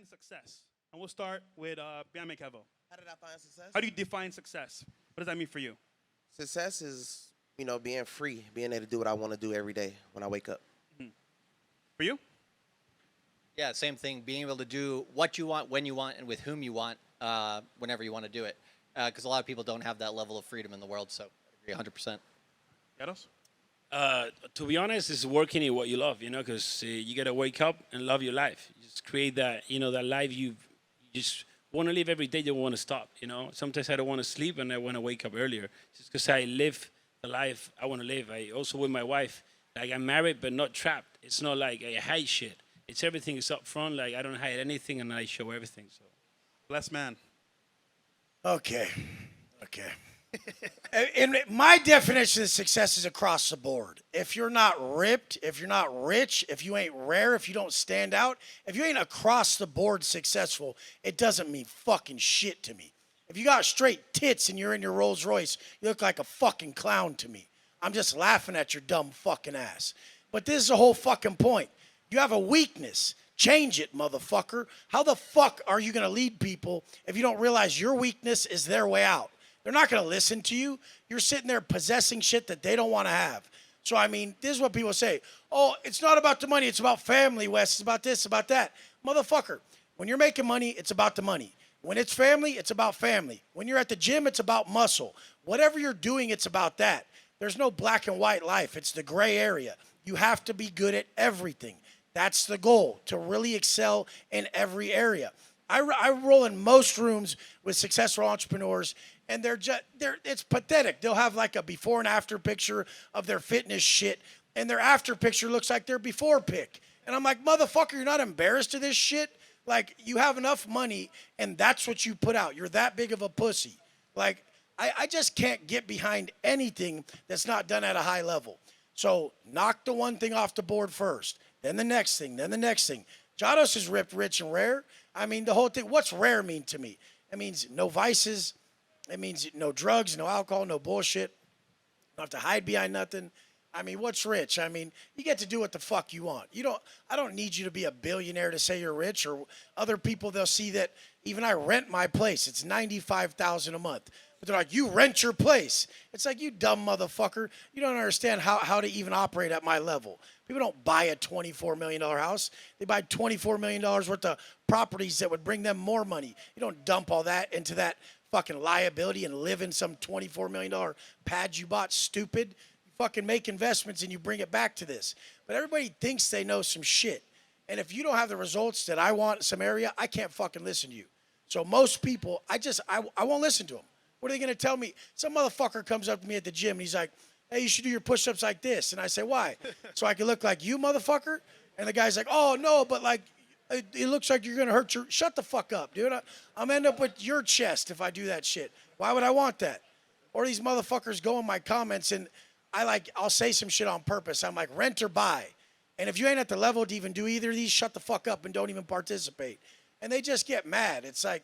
success? And we'll start with Biame Kevo. How did I find success? How do you define success? What does that mean for you? Success is, being free, being able to do what I want to do every day when I wake up. For you? Yeah, same thing. Being able to do what you want, when you want, and with whom you want, whenever you want to do it. Because a lot of people don't have that level of freedom in the world. So I agree 100%. Yaros? To be honest, it's working in what you love, because you got to wake up and love your life. You just create that, that life you just want to live every day. You don't want to stop, Sometimes I don't want to sleep and I want to wake up earlier just because I live the life I want to live. I also, with my wife, like I'm married but not trapped. It's not like I hide shit. It's everything is up front. Like I don't hide anything and I show everything. So, Blessed man. Okay. And my definition of success is across the board. If you're not ripped, if you're not rich, if you ain't rare, if you don't stand out, if you ain't across the board successful, it doesn't mean fucking shit to me. If you got straight tits and you're in your Rolls Royce, you look like a fucking clown to me. I'm just laughing at your dumb fucking ass. But this is the whole fucking point. You have a weakness. Change it, motherfucker. How the fuck are you going to lead people if you don't realize your weakness is their way out? They're not going to listen to you. You're sitting there possessing shit that they don't want to have. So, this is what people say. Oh, it's not about the money. It's about family, Wes. It's about this, about that. Motherfucker, when you're making money, it's about the money. When it's family, it's about family. When you're at the gym, it's about muscle. Whatever you're doing, it's about that. There's no black and white life. It's the gray area. You have to be good at everything. That's the goal, to really excel in every area. I roll in most rooms with successful entrepreneurs, and it's pathetic. They'll have like a before and after picture of their fitness shit, and their after picture looks like their before pic. And I'm like, motherfucker, you're not embarrassed of this shit? Like, you have enough money, and that's what you put out. You're that big of a pussy. Like, I just can't get behind anything that's not done at a high level. So knock the one thing off the board first, then the next thing, then the next thing. Jados is ripped, rich, and rare. The whole thing, what's rare mean to me? It means no vices. It means no drugs, no alcohol, no bullshit. You don't have to hide behind nothing. What's rich? You get to do what the fuck you want. I don't need you to be a billionaire to say you're rich, or other people, they'll see that even I rent my place. It's $95,000 a month. But they're like, you rent your place. It's like, you dumb motherfucker. You don't understand how to even operate at my level. People don't buy a $24 million house. They buy $24 million worth of properties that would bring them more money. You don't dump all that into that fucking liability and live in some $24 million pad you bought, stupid. You fucking make investments and you bring it back to this. But everybody thinks they know some shit. And if you don't have the results that I want in some area, I can't fucking listen to you. So most people, I won't listen to them. What are they going to tell me? Some motherfucker comes up to me at the gym and he's like, hey, you should do your push-ups like this. And I say, why? So I can look like you, motherfucker? And the guy's like, oh, no, but like, it looks like you're going to hurt your... Shut the fuck up, dude. I'm going to end up with your chest if I do that shit. Why would I want that? Or these motherfuckers go in my comments and I'll say some shit on purpose. I'm like, rent or buy. And if you ain't at the level to even do either of these, shut the fuck up and don't even participate. And they just get mad. It's like,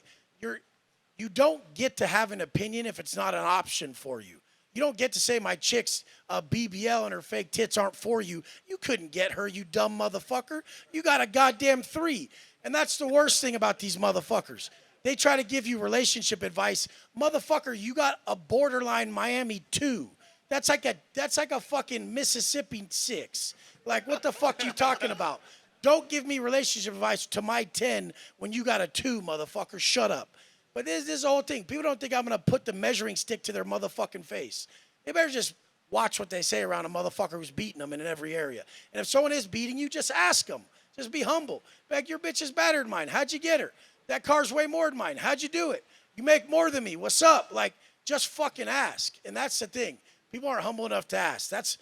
you don't get to have an opinion if it's not an option for you. You don't get to say my chick's BBL and her fake tits aren't for you. You couldn't get her, you dumb motherfucker. You got a goddamn 3. And that's the worst thing about these motherfuckers. They try to give you relationship advice. Motherfucker, you got a borderline Miami 2. That's like a fucking Mississippi 6. Like, what the fuck you talking about? Don't give me relationship advice to my 10 when you got a 2, motherfucker. Shut up. But this is the whole thing. People don't think I'm going to put the measuring stick to their motherfucking face. They better just watch what they say around a motherfucker who's beating them in every area. And if someone is beating you, just ask them. Just be humble. Like, your bitch is better than mine. How'd you get her? That car's way more than mine. How'd you do it? You make more than me. What's up? Like, just fucking ask. And that's the thing. People aren't humble enough to ask. That's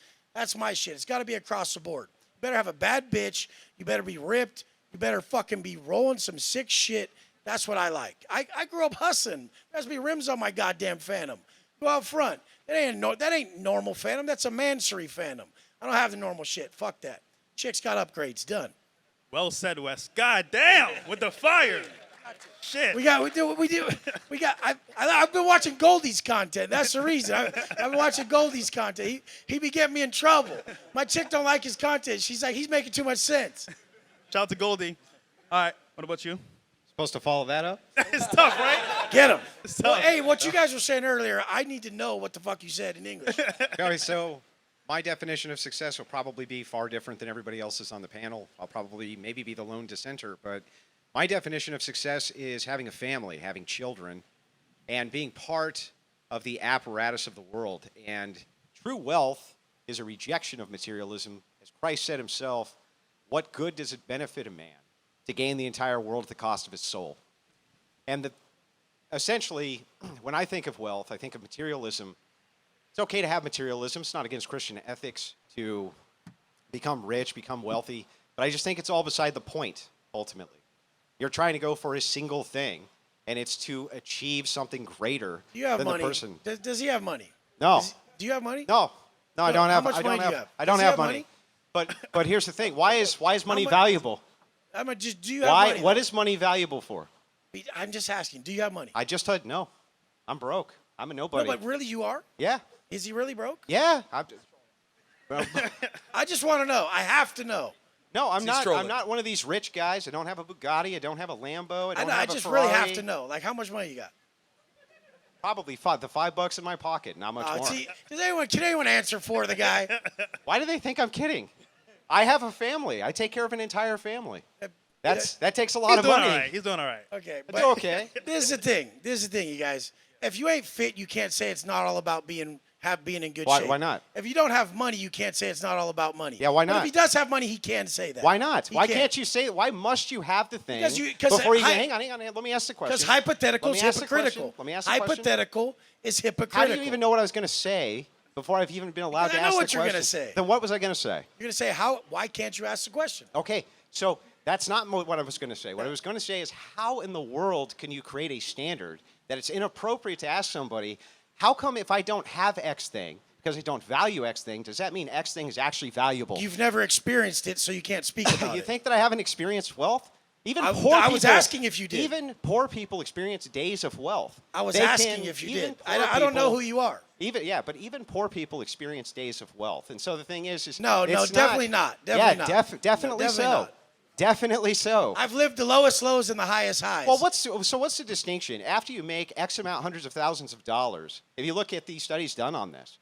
my shit. It's got to be across the board. You better have a bad bitch. You better be ripped. You better fucking be rolling some sick shit. That's what I like. I grew up hustling. There has to be rims on my goddamn Phantom. Go out front. That ain't normal Phantom. That's a Mansory Phantom. I don't have the normal shit. Fuck that. Chicks got upgrades. Done. Well said, Wes. God damn, with the fire. Shit. I've been watching Goldie's content. That's the reason. I've been watching Goldie's content. He be getting me in trouble. My chick don't like his content. She's like, he's making too much sense. Shout out to Goldie. All right, what about you? Supposed to follow that up? It's tough, right? Get him. Well, tough. hey, what you guys were saying earlier, I need to know what the fuck you said in English. Okay, so my definition of success will probably be far different than everybody else's on the panel. I'll probably maybe be the lone dissenter, but my definition of success is having a family, having children, and being part of the apparatus of the world. And true wealth is a rejection of materialism. As Christ said himself, what good does it benefit a man to gain the entire world at the cost of his soul? And essentially, when I think of wealth, I think of materialism. It's okay to have materialism. It's not against Christian ethics to become rich, become wealthy. But I just think it's all beside the point, ultimately. You're trying to go for a single thing, and it's to achieve something greater Do you have than money? the person. Does he have money? No. Do you have money? No, I don't have. How much I don't money do you have. have? I don't Does he have have money. money? But here's the thing. Why is money much- valuable? Do you have Why? money? What is money valuable for? I'm just asking. Do you have money? I just said no. I'm broke. I'm a nobody. No, but really, you are? Yeah. Is he really broke? Yeah. I just want to know. I have to know. No, I'm not. trolling. I'm not one of these rich guys. I don't have a Bugatti. I don't have a Lambo. I don't I have a just Ferrari. really have to know. Like, how much money you got? Probably the $5 in my pocket. Not much more. See, can anyone answer for the guy? Why do they think I'm kidding? I have a family. I take care of an entire family. That takes a lot He's of doing money. all right. He's doing all right. Okay, It's but okay. This is the thing. This is the thing, you guys. If you ain't fit, you can't say it's not all about being in good Why- shape. why not? If you don't have money, you can't say it's not all about money. Yeah, why But not? if he does have money, he can say that. Why not? He Why can. can't you say? Why must you have the thing Because before you? hy- Hang on. Let me ask the question. Because hypothetical Let is me ask the question. hypocritical. Let me ask the question. Hypothetical is How hypocritical. do you even know what I was going to say before I've even been allowed Because to I know ask what the you're question? gonna say. Then what was I going to say? You're gonna say why can't you ask the question? Okay, so that's not what I was going to say. What I was going to say is how in the world can you create a standard that it's inappropriate to ask somebody, how come if I don't have X thing, because I don't value X thing, does that mean X thing is actually valuable? You've never experienced it, so you can't speak about You it. think that I haven't experienced wealth? Even I poor was people, asking if you did. Even poor people experience days of wealth. I was They asking can- if you even did. poor I don't know people- who you are. But even poor people experience days of wealth. And so the thing is No, it's definitely not. Definitely not. Definitely No, so. definitely not. Definitely so. I've lived the lowest lows and the highest highs. Well, what's the distinction? After you make X amount, hundreds of thousands of dollars, if you look at the studies done on this,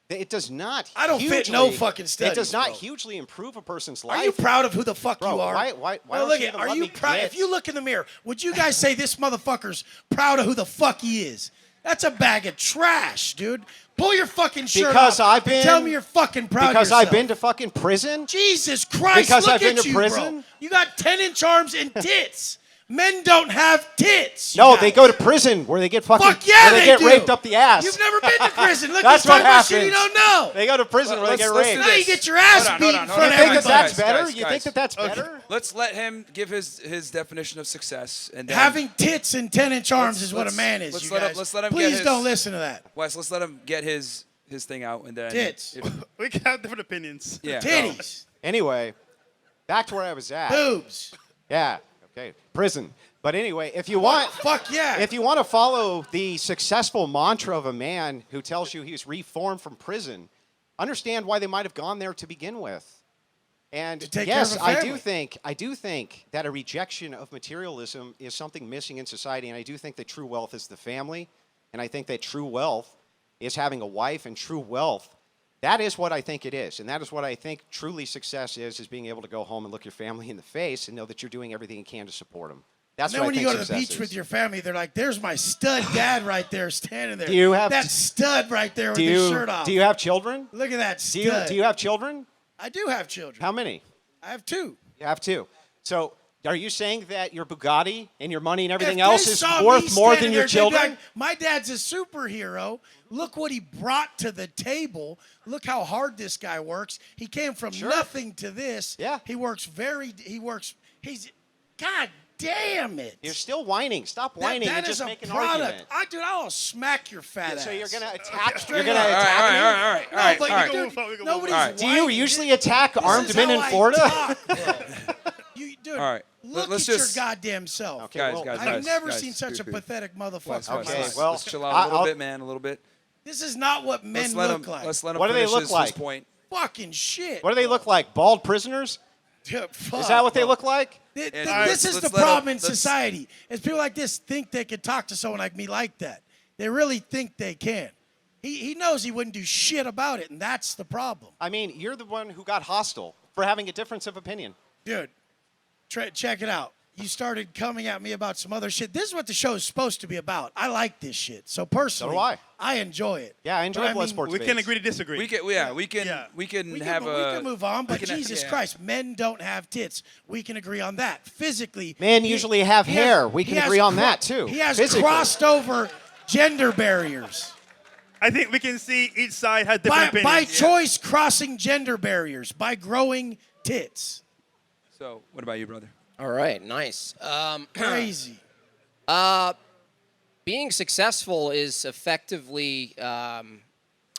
it does not. I don't fit no fucking studies, It does not bro. hugely improve a person's life. Are you proud of who the fuck Bro, you are? why Well, don't look you at, even are let you me proud? get- If you look in the mirror, would you guys say this motherfucker's proud of who the fuck he is? That's a bag of trash, dude. Pull your fucking shirt Because off I've and been- tell me you're fucking proud Because of yourself. I've been to fucking prison. Jesus Christ, Because look I've been at to you, prison? bro. You got 10-inch arms and tits. Men don't have tits. you No, guys. they go to prison where they get fucking Fuck yeah, where they they get do. raped up the ass. You've never been to prison. Look, That's you're talking what about shit you happens. don't know. They go to prison where they get let's raped. do Now you this. get your ass Hold on, beat hold in on, front hold of You think that everybody. that's better? Guys, You think that that's better? Let's let him give his definition of success, and then Having tits and 10-inch arms is what a let's- man is, let's you let him- guys. let's let him get Please his- don't listen to that. Wes, let's let him get his thing out, and then Tits. We can have different opinions. Yeah, Titties. Anyway, back to where I was at. Boobs. Yeah. Okay. Prison. But anyway, if you want, Fuck yeah. if you want to follow the successful mantra of a man who tells you he's reformed from prison, understand why they might have gone there to begin with. And To take care yes, of a I family. do think that a rejection of materialism is something missing in society, and I do think that true wealth is the family, and I think that true wealth is having a wife, and true wealth, that is what I think it is, and that is what I think truly success is being able to go home and look your family in the face and know that you're doing everything you can to support them. That's And then what when I you think go to the success beach is. with your family, they're like, "There's my stud dad right there, standing there. Do you have- that stud right there with do his you, shirt off? do you have children? Look at that Do stud. you have children? I do have children. How many? I have 2. You have 2. So are you saying that your Bugatti and your money and everything If else they is saw me worth more standing than your there, they'd be children? like, my dad's a superhero. Look what he brought to the table. Look how hard this guy works. He came from Sure. nothing to this. Yeah. He's, God damn it. You're still whining. Stop whining that and is just a make an product. argument. I'll smack your fat ass. So you're gonna attack. Straight You're gonna up. All attack right, me? all right, all No, right, but all right. dude, We can move on. nobody's All right. Do you whining. usually attack This armed is men how in I Florida? talk, bro. Dude, All right. look Let's at just- your goddamn self. Okay, Guys, well, guys, I've never guys, seen such a seriously. pathetic motherfucker Wes, in my Wes, Okay, life. well, let's chill out a little I'll- bit, man. A little bit. This is not what men Let's let look him. like. Let's let him What do they finish look his like? point. Fucking shit. What do they look like? Bald prisoners? Dude, fuck, Is that what they bro. look like? This is the problem in society. Is people like this think they could talk to someone like me like that. They really think they can. He knows he wouldn't do shit about it, and that's the problem. I mean, you're the one who got hostile for having a difference of opinion. Dude, check it out. You started coming at me about some other shit. This is what the show is supposed to be about. I like this shit. So personally, So do I. enjoy it. Yeah, I enjoy But blood sports We debates. can agree to disagree. We can We have can move on, but we can- Jesus yeah. Christ, men don't have tits. We can agree on that. Physically, Men usually have he hair. has- We he can has agree on that, too. He has Physically. crossed over gender barriers. I think we can see each side has different By opinions. choice, crossing gender barriers, by growing tits. So, what about you, brother? All right, nice. Crazy. Being successful is effectively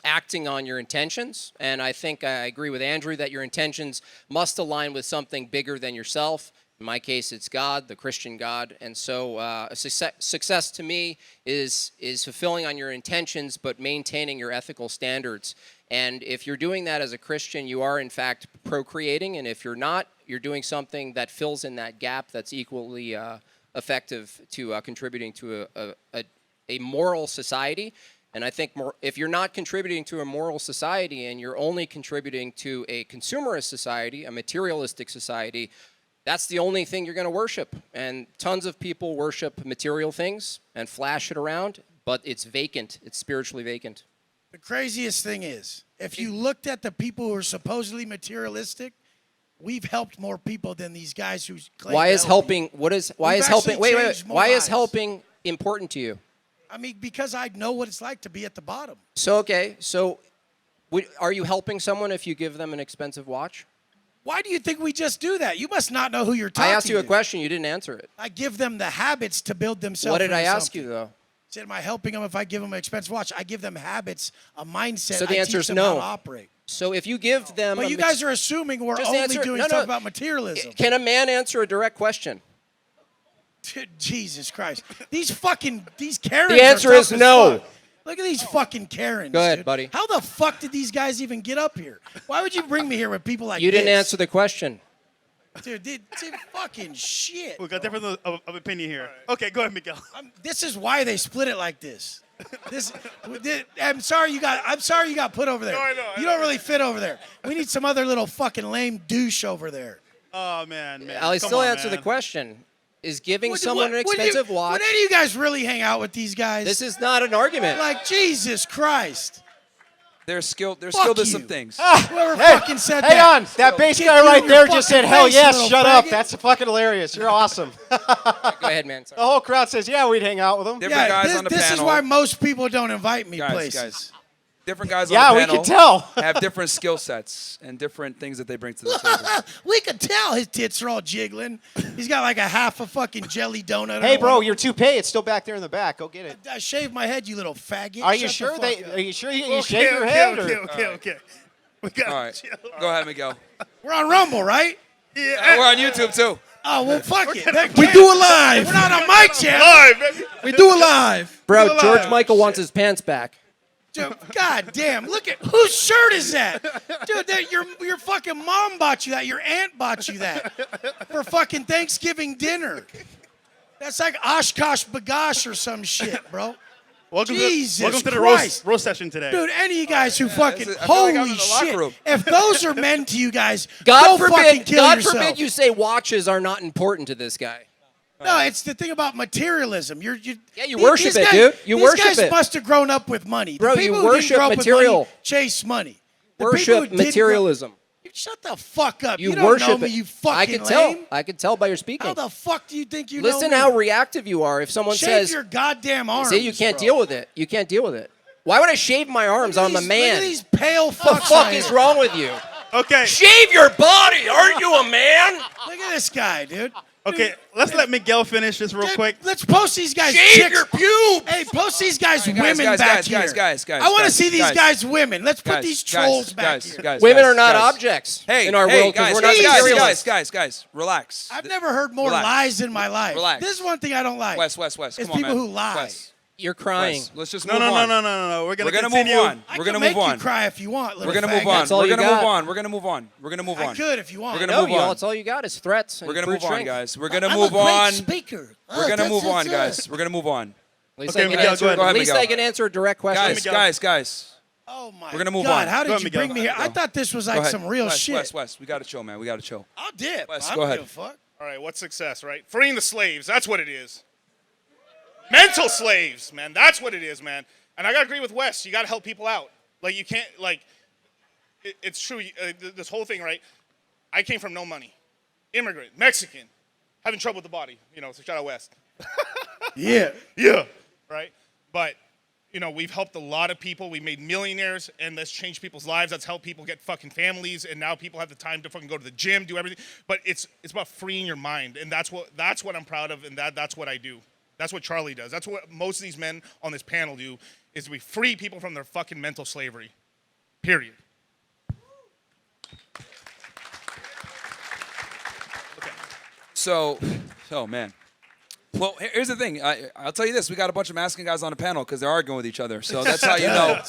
acting on your intentions. And I think I agree with Andrew that your intentions must align with something bigger than yourself. In my case, it's God, the Christian God. And so success to me is fulfilling on your intentions, but maintaining your ethical standards. And if you're doing that as a Christian, you are in fact procreating. And if you're not, you're doing something that fills in that gap that's equally effective to contributing to a moral society. And I think if you're not contributing to a moral society and you're only contributing to a consumerist society, a materialistic society, that's the only thing you're going to worship. And tons of people worship material things and flash it around, but it's vacant. It's spiritually vacant. The craziest thing is, if you looked at the people who are supposedly materialistic, we've helped more people than these guys who claim Why to is help helping? you. What is? Why We've is helping? actually Wait. changed more Why is lives. helping important to you? I mean, because I know what it's like to be at the bottom. So okay. So, are you helping someone if you give them an expensive watch? Why do you think we just do that? You must not know who you're talking I to. asked you a question. You didn't answer it. I give them the habits to build themselves. What did I into ask something. you though? Said, am I helping them if I give them an expensive watch? I give them habits, a mindset. So the I answer teach is them no. how to operate. So if you give them, But you guys are assuming we're Just only answer- doing no, stuff no. about materialism. Can a man answer a direct question? Jesus Christ. These Karens. The answer are is tough as no. fuck. Look at these fucking Karens. Go ahead, dude. buddy. How the fuck did these guys even get up here? Why would you bring me here with people like You didn't this? answer the question. Dude, fucking shit. We got difference of opinion here. Okay, go ahead, Miguel. This is why they split it like this. I'm sorry you got put over there. No, I know, You don't really fit over there. We need some other little fucking lame douche over there. Oh, man. I'll Come still on, answer the man. question. Is giving Would- someone an would you- expensive watch? Would any of you guys really hang out with these guys? This is not an argument. like Jesus Christ. They're skilled. They're Fuck skilled at you. some things. Whoever fucking said Hang that. on. That bass Kick guy you in right your there just said, fucking hell face, yes, little shut up. faggot. That's fucking hilarious. You're awesome. Go ahead, man. Sorry. The whole crowd says, yeah, we'd hang out with them. Different guys on the this is panel. why most people don't invite me Guys, places. Different guys Yeah, on the we panel can tell. have different skill sets and different things that they bring to the table. We could tell his tits are all jiggling. He's got like a half a fucking jelly donut. Hey, or bro, one. your toupee, it's still back there in the back. Go get it. I shaved my head, you little faggot. Are you Shut sure the they? fuck up. Are you sure you Okay, shave your okay, head? okay, or? okay. We got All right, go ahead, Miguel. We're on Rumble, right? Yeah, We're on YouTube too. Oh, well, fuck it. We do it live. We're not on my channel. live, baby. We do it live. Bro, George Michael wants his pants back. Dude, God damn, look at whose shirt is that? Dude, your fucking mom bought you that. Your aunt bought you that for fucking Thanksgiving dinner. That's like Oshkosh Bagosh or some shit, bro. Welcome Jesus to the Christ. roast session today. Dude, any of you guys who fucking, I feel like I'm holy in the locker shit. room. If those are men to you guys, God go fucking forbid. kill God yourself. forbid you say watches are not important to this guy. No, it's the thing about materialism. Yeah, you worship it, dude. You worship These guys it. must have grown up with money. Bro, the you people who worship didn't grow up material. With money chase money. The people who Worship didn't grow- materialism. Shut the fuck up. You, You don't worship know me, it. you fucking I can lame. tell. I can tell by your speaking. How the fuck do you think you Listen know me? how reactive you are. If someone Shave says, your goddamn arms. "See, you can't bro. deal with it. You can't deal with it." Why would I shave my arms? I'm a Look man. at these pale What the fucks. fuck out is here. wrong with you? Okay, Shave your body. Aren't you a man? Look at this guy, dude. okay. Let's let Miguel finish this real Dude, quick. let's post these guys. Shave chicks. your pubes. Hey, post these guys Guys, women guys, back guys, here. guys, I want to guys, see these guys women. Let's put Guys, these guys, trolls back guys, here. guys, Women guys, are not guys. objects Hey, in our hey, world because guys, we're not guys, materialists. guys, relax. I've never heard more Relax. lies in my life. Relax. This is one thing I don't like. Wes, It's come on, people man. who lie. Wes, You're crying. Wes, let's just No, move no, no, on. no, no, no. We're gonna We're gonna continue. move on. I We're can gonna make move you on. cry if you want. We're little gonna move faggot. on. That's all We're you gonna move got. on. We're gonna move on. We're gonna move I on. could if you want. We're gonna No, move y'all, on. it's all you got is threats. And We're gonna brute move on, strength. guys. We're gonna I'm move a great on. speaker. We're gonna move on, that's guys. We're gonna move on. At least, Okay, I can Miguel, answer, go ahead. Go ahead, at least Miguel. I can answer a direct question. Guys. Oh my We're gonna move God, on. how Go did ahead, you Miguel. bring me here? I thought this was Go like ahead. some real shit. Wes, we gotta chill, man. We gotta chill. I'll dip. Wes, I go don't ahead. give a fuck. All right, what's success, right? Freeing the slaves. That's what it is. Mental slaves, man. That's what it is, man. And I gotta agree with Wes. You gotta help people out. Like you can't it's true. This whole thing, right? I came from no money, immigrant, Mexican, having trouble with the body. So shout out West. Yeah. Yeah. Right. But we've helped a lot of people. We made millionaires, and that's changed people's lives. That's helped people get fucking families, and now people have the time to fucking go to the gym, do everything. But it's about freeing your mind, and that's what I'm proud of, and that's what I do. That's what Charlie does. That's what most of these men on this panel do, is we free people from their fucking mental slavery. Period. So, oh man. Well, here's the thing. I'll tell you this: we got a bunch of masculine guys on the panel because they're arguing with each other. So that's how you know.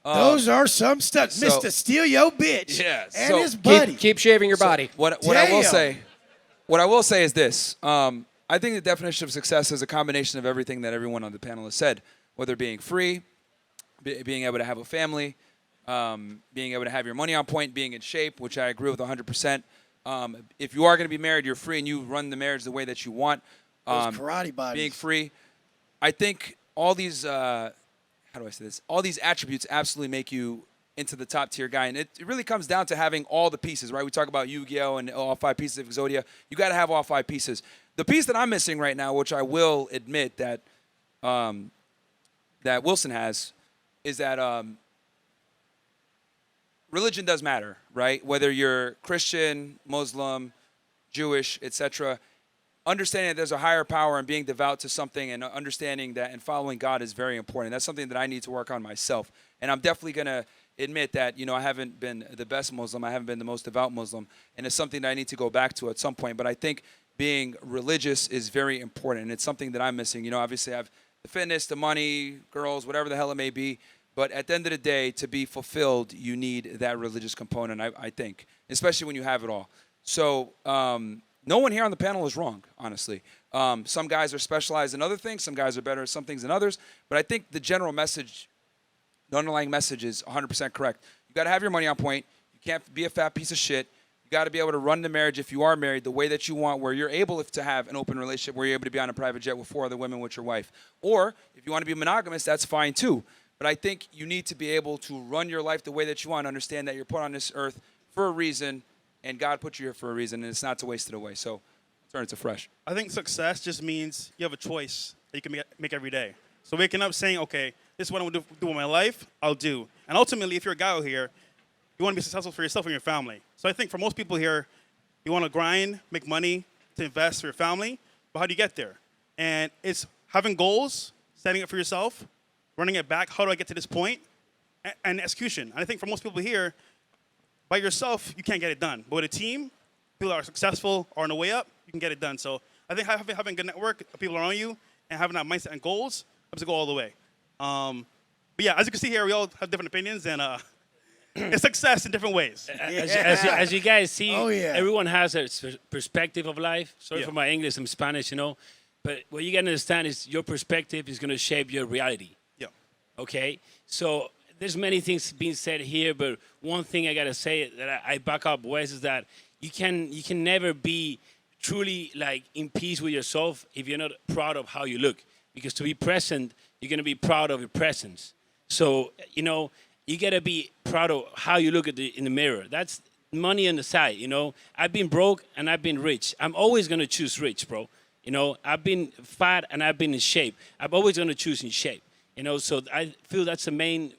Those are some stuff. so- Mr. Steal Your Bitch. Yeah, And so- his buddy. Keep shaving your body. What I will Damn. say is this: I think the definition of success is a combination of everything that everyone on the panel has said, whether being free, being able to have a family, being able to have your money on point, being in shape, which I agree with 100%. If you are going to be married, you're free and you run the marriage the way that you want. Those karate bodies. Being free. I think all these, how do I say this? All these attributes absolutely make you into the top tier guy. And it really comes down to having all the pieces, right? We talk about Yu-Gi-Oh! And all 5 pieces of Exodia. You got to have all 5 pieces. The piece that I'm missing right now, which I will admit that that Wilson has, is that religion does matter, right? Whether you're Christian, Muslim, Jewish, etc. Understanding that there's a higher power and being devout to something and understanding that and following God is very important. That's something that I need to work on myself. And I'm definitely going to admit that, I haven't been the best Muslim. I haven't been the most devout Muslim. And it's something that I need to go back to at some point. But I think being religious is very important. And it's something that I'm missing. Obviously I have the fitness, the money, girls, whatever the hell it may be. But at the end of the day, to be fulfilled, you need that religious component, I think, especially when you have it all. So no one here on the panel is wrong, honestly. Some guys are specialized in other things. Some guys are better at some things than others. But I think the general message, the underlying message is 100% correct. You got to have your money on point. You can't be a fat piece of shit. You got to be able to run the marriage if you are married the way that you want, where you're able to have an open relationship, where you're able to be on a private jet with 4 other women with your wife. Or if you want to be monogamous, that's fine too. But I think you need to be able to run your life the way that you want, understand that you're put on this earth for a reason, and God put you here for a reason, and it's not to waste it away. So turn it to fresh. I think success just means you have a choice that you can make every day. So waking up saying, okay, this is what I want to do with my life, I'll do. And ultimately, if you're a guy out here, you want to be successful for yourself and your family. So I think for most people here, you want to grind, make money, to invest for your family, but how do you get there? And it's having goals, setting up for yourself, running it back, how do I get to this point, and execution. And I think for most people here, by yourself, you can't get it done. But with a team, people that are successful or on the way up, you can get it done. So I think having a good network of people around you and having that mindset and goals helps to go all the way. But yeah, as you can see here, we all have different opinions and it's success in different ways. As you guys see, Oh, yeah. everyone has a perspective of life. Sorry Yeah. for my English, I'm Spanish, But what you got to understand is your perspective is going to shape your reality. Yeah. Okay? So there's many things being said here, but one thing I got to say that I back up Wes is that you can never be truly in peace with yourself if you're not proud of how you look. Because to be present, you're going to be proud of your presence. So, you got to be proud of how you look in the mirror. That's money on the side, I've been broke and I've been rich. I'm always going to choose rich, bro. I've been fat and I've been in shape. I'm always going to choose in shape. So I feel that's the main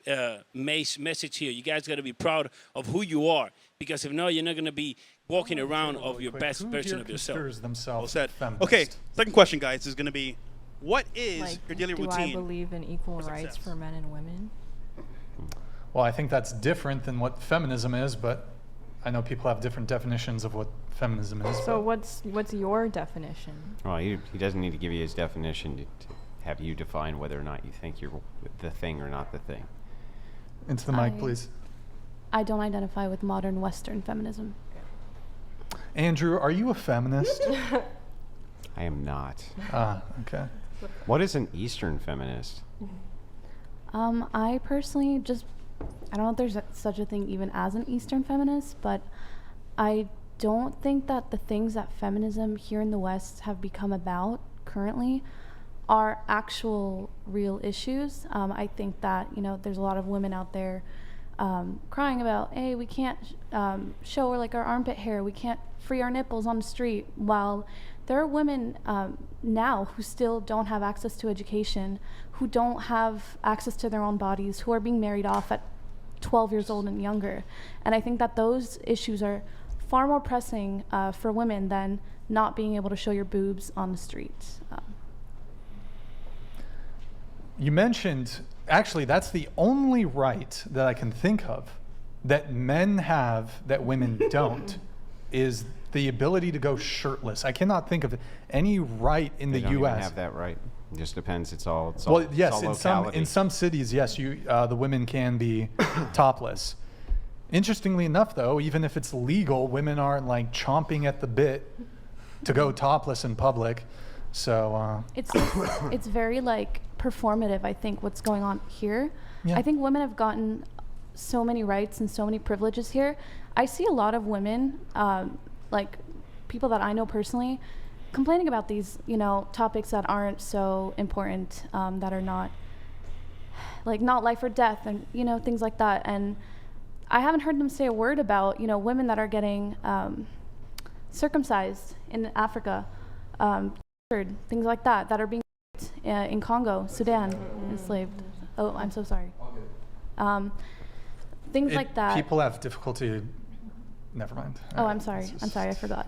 message here. You guys got to be proud of who you are. Because if not, you're not going to be walking around of your best version of yourself. Considers themselves Well said. feminist? Okay, second question, guys, is going to be, what is Like, your daily do routine? I believe in equal for rights success? for men and women? Well, I think that's different than what feminism is, but I know people have different definitions of what feminism is. So but what's your definition? Well, he doesn't need to give you his definition. have you define whether or not you think you're the thing or not the thing. Into the mic, please. I don't identify with modern Western feminism. Andrew, are you a feminist? I am not. Okay. What is an Eastern feminist? I personally I don't know if there's such a thing even as an Eastern feminist, but I don't think that the things that feminism here in the West have become about currently are actual real issues. I think that, there's a lot of women out there crying about, hey, we can't show like our armpit hair, we can't free our nipples on the street, while there are women now who still don't have access to education, who don't have access to their own bodies, who are being married off at 12 years old and younger. And I think that those issues are far more pressing for women than not being able to show your boobs on the street. You mentioned, actually, that's the only right that I can think of that men have that women don't, is the ability to go shirtless. I cannot think of any right in They the don't even U.S. have that right. It just depends. It's all Well, yes, it's all in some cities, yes, the women can be topless. Interestingly enough, though, even if it's legal, women aren't like chomping at the bit to go topless in public. So it's very like performative, I think, what's going on here. Yeah. I think women have gotten so many rights and so many privileges here. I see a lot of women, like people that I know personally, complaining about these, topics that aren't so important, that are not life or death, and things like that. And I haven't heard them say a word about women that are getting circumcised in Africa, things like that are being in Congo, Sudan, enslaved. Oh, I'm so sorry. Things like that. People have difficulty. Never mind. Oh, I'm sorry. I forgot.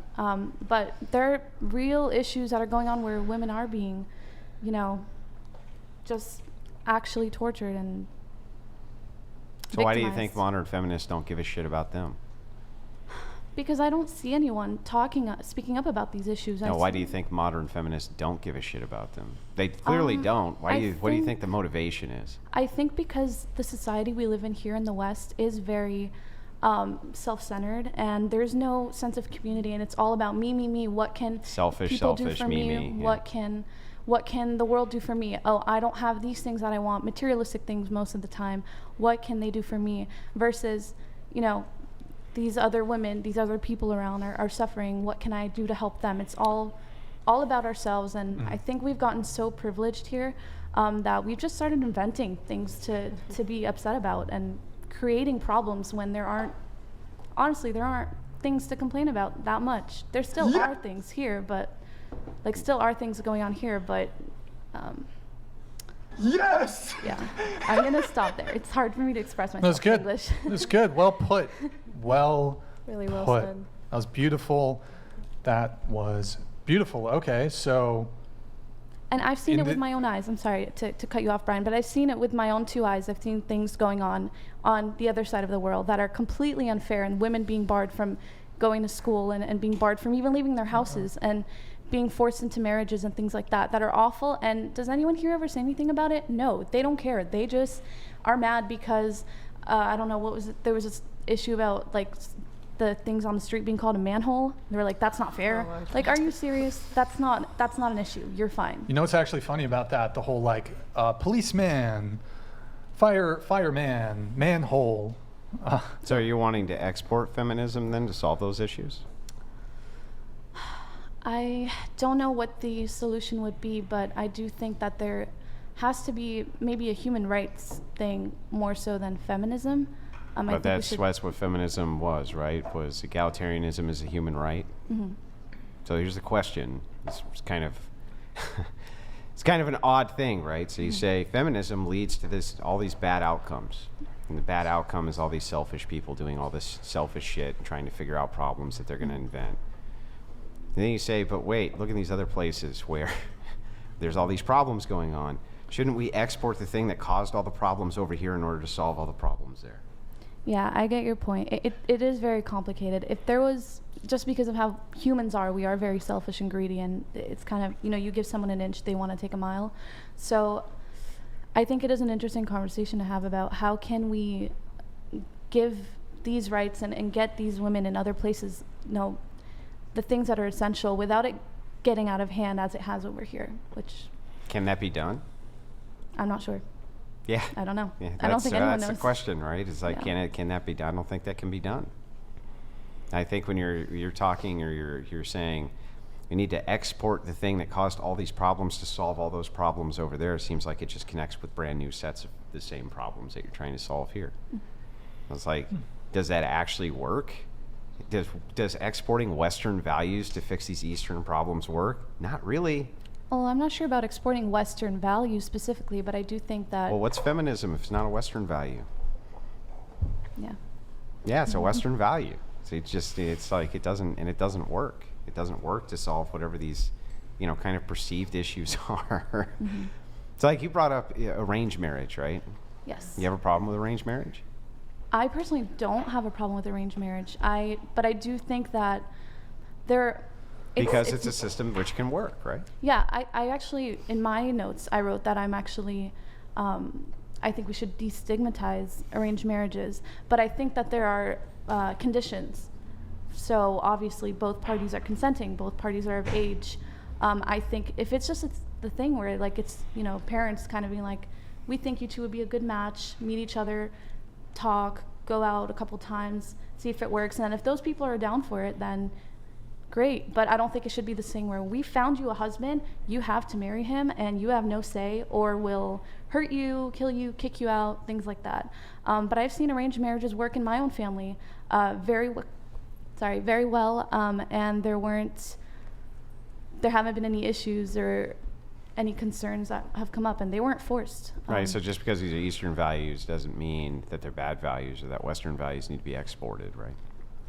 But there are real issues that are going on where women are being, just actually tortured and So why do you victimized. think modern feminists don't give a shit about them? Because I don't see anyone speaking up about these issues. No, why do you think modern feminists don't give a shit about them? They clearly don't. What do you think the motivation is? I think because the society we live in here in the West is very self-centered, and there's no sense of community, and it's all about me. What can people do for me? Yeah. What can the world do for me? Oh, I don't have these things that I want, materialistic things most of the time. What can they do for me? Versus, these other women, these other people around are suffering. What can I do to help them? It's all about ourselves, and I think we've gotten so privileged here that we've just started inventing things to be upset about and creating problems when there aren't things to complain about that much. There still are things here, but still are things going on here, but Yes! yeah, I'm gonna stop there. It's hard for me to express myself That's good. in English. That's good. Well put. Really well put. said. That was beautiful. Okay, so And I've seen it with my own eyes. I'm sorry to cut you off, Brian, but I've seen it with my own two eyes. I've seen things going on the other side of the world that are completely unfair, and women being barred from going to school and being barred from even leaving their houses and being forced into marriages and things like that are awful. And does anyone here ever say anything about it? No, they don't care. They just are mad because, I don't know, what was it? There was this issue about the things on the street being called a manhole. They were like, that's not fair. Are you serious? That's not an issue. You're fine. You know what's actually funny about that? The whole policeman, fireman, manhole. So are you wanting to export feminism then to solve those issues? I don't know what the solution would be, but I do think that there has to be maybe a human rights thing more so than feminism. But that's what feminism was, right? Was egalitarianism is a human right? Mm-hmm. So here's the question. It's kind of it's kind of an odd thing, right? So you say feminism leads to all these bad outcomes. And the bad outcome is all these selfish people doing all this selfish shit and trying to figure out problems that they're going to invent. And then you say, but wait, look at these other places where there's all these problems going on. Shouldn't we export the thing that caused all the problems over here in order to solve all the problems there? Yeah, I get your point. It is very complicated. If there was, just because of how humans are, we are very selfish and greedy, and it's kind of, you give someone an inch, they want to take a mile. So I think it is an interesting conversation to have about how can we give these rights and get these women in other places, the things that are essential without it getting out of hand as it has over here, which... Can that be done? I'm not sure. Yeah. I don't know. Yeah, I don't think anyone knows. That's the question, right? It's like, Yeah. can that be done? I don't think that can be done. I think when you're talking or you're saying we need to export the thing that caused all these problems to solve all those problems over there, it seems like it just connects with brand new sets of the same problems that you're trying to solve here. I was like, does that actually work? Does exporting Western values to fix these Eastern problems work? Not really. Well, I'm not sure about exporting Western values specifically, but I do think that... Well, what's feminism if it's not a Western value? Yeah. Yeah, it's a Western value. So it's like it doesn't work. It doesn't work to solve whatever these, kind of perceived issues are. It's like you brought up arranged marriage, right? Yes. You have a problem with arranged marriage? I personally don't have a problem with arranged marriage. But I do think that because it's a system which can work, right? Yeah, I actually, in my notes, I wrote that I'm actually, I think we should destigmatize arranged marriages, but I think that there are conditions. So obviously both parties are consenting, both parties are of age. I think if it's the thing where it's, parents kind of being like, we think you two would be a good match, meet each other, talk, go out a couple times, see if it works, and then if those people are down for it, then great. But I don't think it should be this thing where we found you a husband, you have to marry him, and you have no say, or will hurt you, kill you, kick you out, things like that. But I've seen arranged marriages work in my own family very well, and there haven't been any issues or any concerns that have come up, and they weren't forced. Right, so just because these are Eastern values doesn't mean that they're bad values or that Western values need to be exported, right?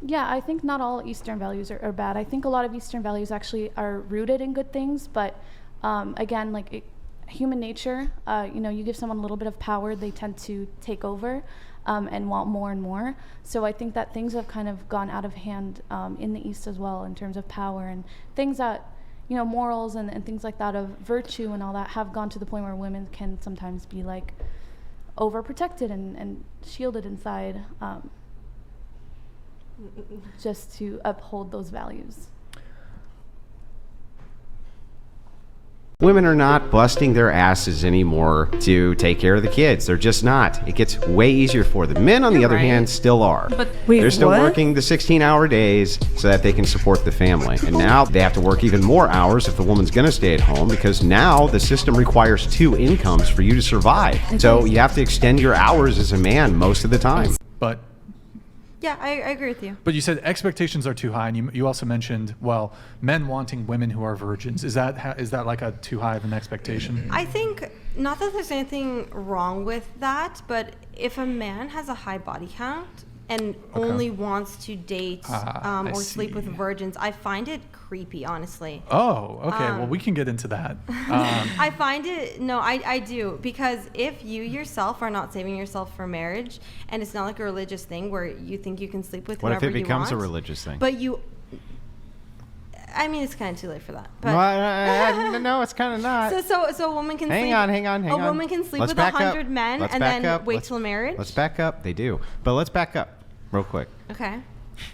Yeah, I think not all Eastern values are bad. I think a lot of Eastern values actually are rooted in good things, but again, human nature, you give someone a little bit of power, they tend to take over and want more and more. So I think that things have kind of gone out of hand in the East as well in terms of power and things that, morals and things like that of virtue and all that have gone to the point where women can sometimes be overprotected and shielded inside just to uphold those values. Women are not busting their asses anymore to take care of the kids. They're just not. It gets way easier for them. Men, on the other hand, still are. But wait, they're still what? working the 16-hour days so that they can support the family. And now they have to work even more hours if the woman's going to stay at home, because now the system requires 2 incomes for you to survive. So you have to extend your hours as a man most of the time. But Yeah, I agree with you. But you said expectations are too high, and you also mentioned, men wanting women who are virgins. Is that like a too high of an expectation? I think, not that there's anything wrong with that, but if a man has a high body count and only wants to date or sleep with virgins, I find it creepy, honestly. Oh, okay. Well, we can get into that. I find it, I do, because if you yourself are not saving yourself for marriage, and it's not like a religious thing where you think you can sleep with whoever you want. What if it becomes a religious thing? But it's kind of too late for that. But no, it's kind of not. So a woman can Hang on. A woman can sleep with 100 men and then wait till marriage? Let's back up. They do. But let's back up real quick. Okay.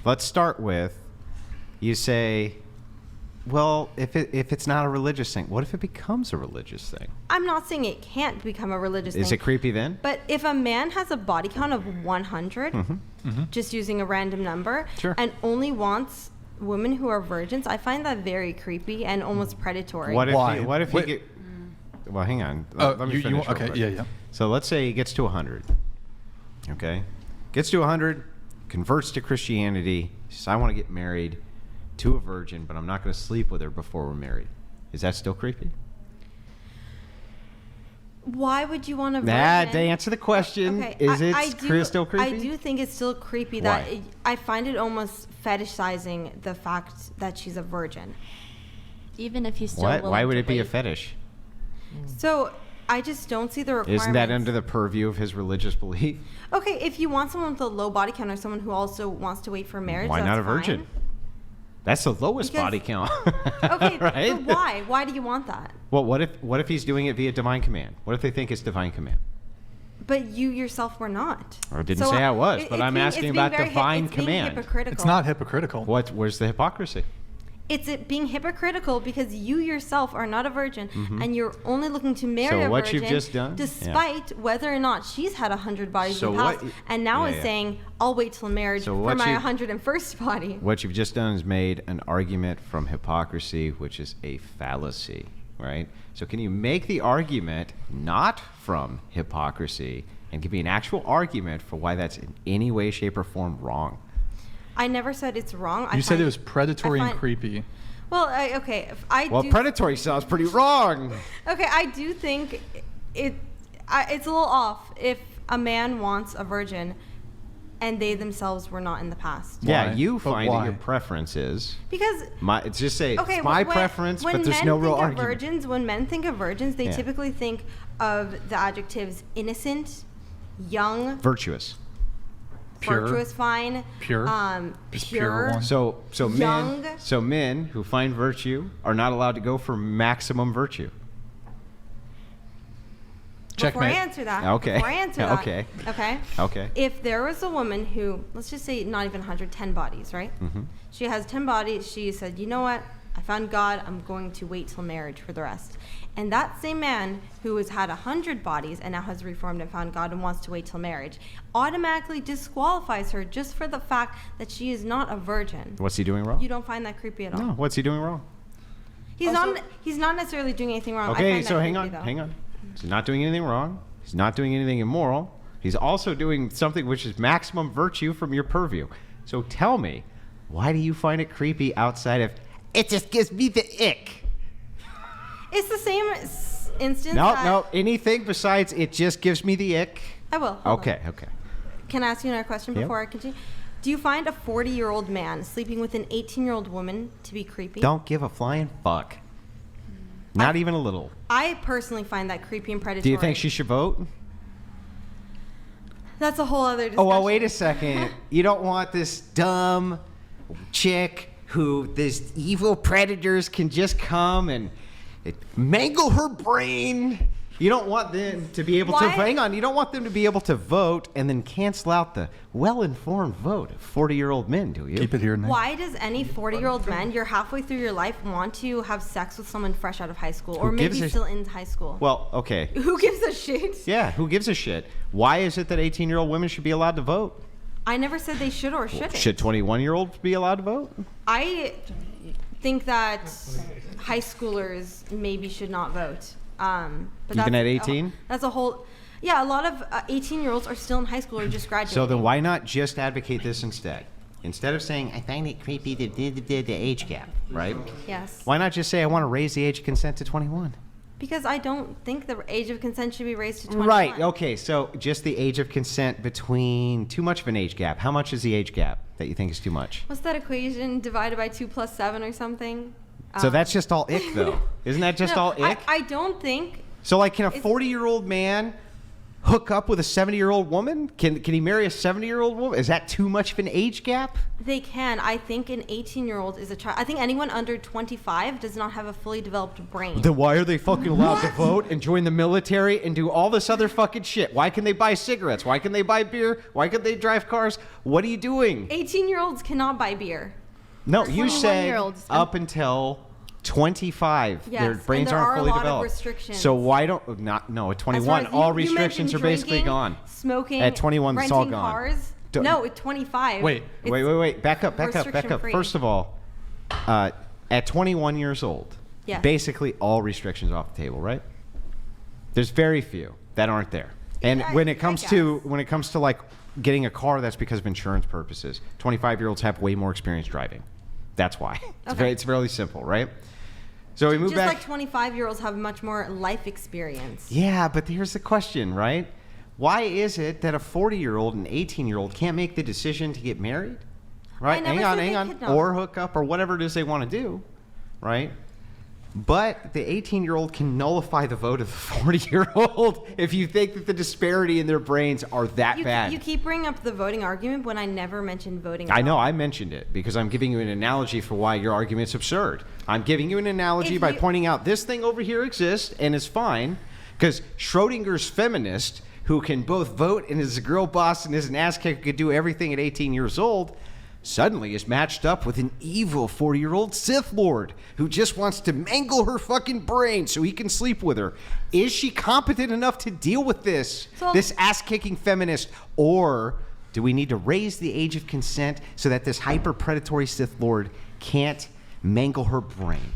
Let's start with, you say, well, if it's not a religious thing, what if it becomes a religious thing? I'm not saying it can't become a religious thing. Is it creepy then? But if a man has a body count of 100, just using a random number, and only wants women who are virgins, I find that very creepy and almost predatory. What if he get? Well, hang on. Let me finish. Okay. Yeah. So let's say he gets to 100. Okay, gets to 100, converts to Christianity. Says, I want to get married to a virgin, but I'm not going to sleep with her before we're married. Is that still creepy? Why would you want a virgin? To answer the question, okay. is it still creepy? I do think it's still creepy. Why? That I find it almost fetishizing the fact that she's a virgin. Even if he's still Why would it be a fetish? So I just don't see the requirements. Isn't that under the purview of his religious belief? Okay, if you want someone with a low body count or someone who also wants to wait for marriage, Why that's not a virgin? fine. That's the lowest Because- body count. Okay, right? but why? Why do you want that? Well, what if he's doing it via divine command? What if they think it's divine command? But you yourself were not. I didn't say I was, but I'm asking about divine it's being command. hypocritical. It's not hypocritical. Where's the hypocrisy? It's it being hypocritical because you yourself are not a virgin and you're only looking to marry So a what virgin you've just done? despite whether or not she's had 100 bodies So in the past what- and now yeah, is yeah. saying, I'll wait till marriage So for what my you- 101st body. What you've just done is made an argument from hypocrisy, which is a fallacy, right? So can you make the argument not from hypocrisy and give me an actual argument for why that's in any way, shape, or form wrong? I never said it's wrong. You said it was predatory and creepy. Well, okay, if I Well, do predatory sounds pretty wrong. Okay, I do think it's a little off if a man wants a virgin and they themselves were not in the past. Yeah, Why? you But find why? that your preference is Because it's just say okay, it's my when- preference, when but there's men no real think of argument. Virgins, when men think of virgins, they Yeah. typically think of the adjectives innocent, young, Virtuous. Pure. virtuous, fine, Pure. Just pure one. So Young. men who find virtue are not allowed to go for maximum virtue. Before I Checkmate. answer that, Okay. Before I answer that, Okay. okay. Okay. If there was a woman who, let's just say, not even 110 bodies, right? Mm-hmm. She has 10 bodies. She said, you know what? I found God. I'm going to wait till marriage for the rest. And that same man who has had 100 bodies and now has reformed and found God and wants to wait till marriage automatically disqualifies her just for the fact that she is not a virgin. What's he doing wrong? You don't find that creepy at all? No. What's he doing wrong? He's not necessarily doing anything wrong. I Okay, find that so hang creepy, on, though. hang on. He's not doing anything wrong. He's not doing anything immoral. He's also doing something which is maximum virtue from your purview. So tell me, why do you find it creepy outside of, it just gives me the ick? It's the same instance. No, anything besides it just gives me the ick? I will. Hold on. Okay. Can I ask you another question Yep. before I continue? Do you find a 40-year-old man sleeping with an 18-year-old woman to be creepy? Don't give a flying fuck. Not even a little. I personally find that creepy and predatory. Do you think she should vote? That's a whole other discussion. Oh, well, wait a second. You don't want this dumb chick who these evil predators can just come and mangle her brain. You don't want them to be able to, hang on, you don't want them to be able to vote and then cancel out the well-informed vote of 40-year-old men, do you? Keep it here, Nick. Why does any 40-year-old man, you're halfway through your life, want to have sex with someone fresh out of high school or maybe still in high school? Well, okay. Who gives a shit? Yeah, who gives a shit? Why is it that 18-year-old women should be allowed to vote? I never said they should or shouldn't. Should 21-year-olds be allowed to vote? I think that high schoolers maybe should not vote. But Even that's at 18? That's a whole. Yeah, a lot of 18-year-olds are still in high school or just graduating. So then why not just advocate this instead? Instead of saying, I find it creepy the age gap, right? Yes. Why not just say, I want to raise the age of consent to 21? Because I don't think the age of consent should be raised to 21. Right, okay, so just the age of consent between too much of an age gap. How much is the age gap that you think is too much? What's that equation divided by 2 plus 7 or something? So that's just all ick, though. Isn't that just No, all ick? I don't think. So, like, can a 40-year-old man hook up with a 70-year-old woman? Can he marry a 70-year-old woman? Is that too much of an age gap? They can. I think an 18-year-old is a child. I think anyone under 25 does not have a fully developed brain. Then why are they fucking allowed to vote and join the military and do all this other fucking shit? Why can they buy cigarettes? Why can they buy beer? Why can they drive cars? What are you doing? 18-year-olds cannot buy beer. No, you say 21-year-olds. up until 25, Yes, their and brains there aren't are a fully lot of developed. restrictions. So why don't not no at As far 21 as all you restrictions are mentioned basically drinking, gone. Smoking, At 21 it's all renting gone. cars. Don't- No, at 25. Wait. it's Wait. Back up. restriction-free. First of all, at 21 years old, Yes. basically all restrictions are off the table, right? There's very few that aren't there. And when it comes to like getting a car, that's because of insurance purposes. 25-year-olds have way more experience driving. That's why. It's fairly simple, right? So we move Just back. like 25-year-olds have much more life experience. Yeah, but here's the question, right? Why is it that a 40-year-old and 18-year-old can't make the decision to get married? Right? I never said they Hang on. could not. Or hook up or whatever it is they want to do, right? But the 18-year-old can nullify the vote of the 40-year-old if you think that the disparity in their brains are that bad. You keep bringing up the voting argument when I never mentioned voting. I know, I mentioned it because I'm giving you an analogy for why your argument's absurd. I'm giving you an analogy by pointing out this thing over here exists and is fine because Schrodinger's feminist, who can both vote and is a girl boss and is an ass kicker, could do everything at 18 years old, suddenly is matched up with an evil 40-year-old Sith Lord who just wants to mangle her fucking brain so he can sleep with her. Is she competent enough to deal with this ass-kicking feminist? Or do we need to raise the age of consent so that this hyper-predatory Sith Lord can't mangle her brain?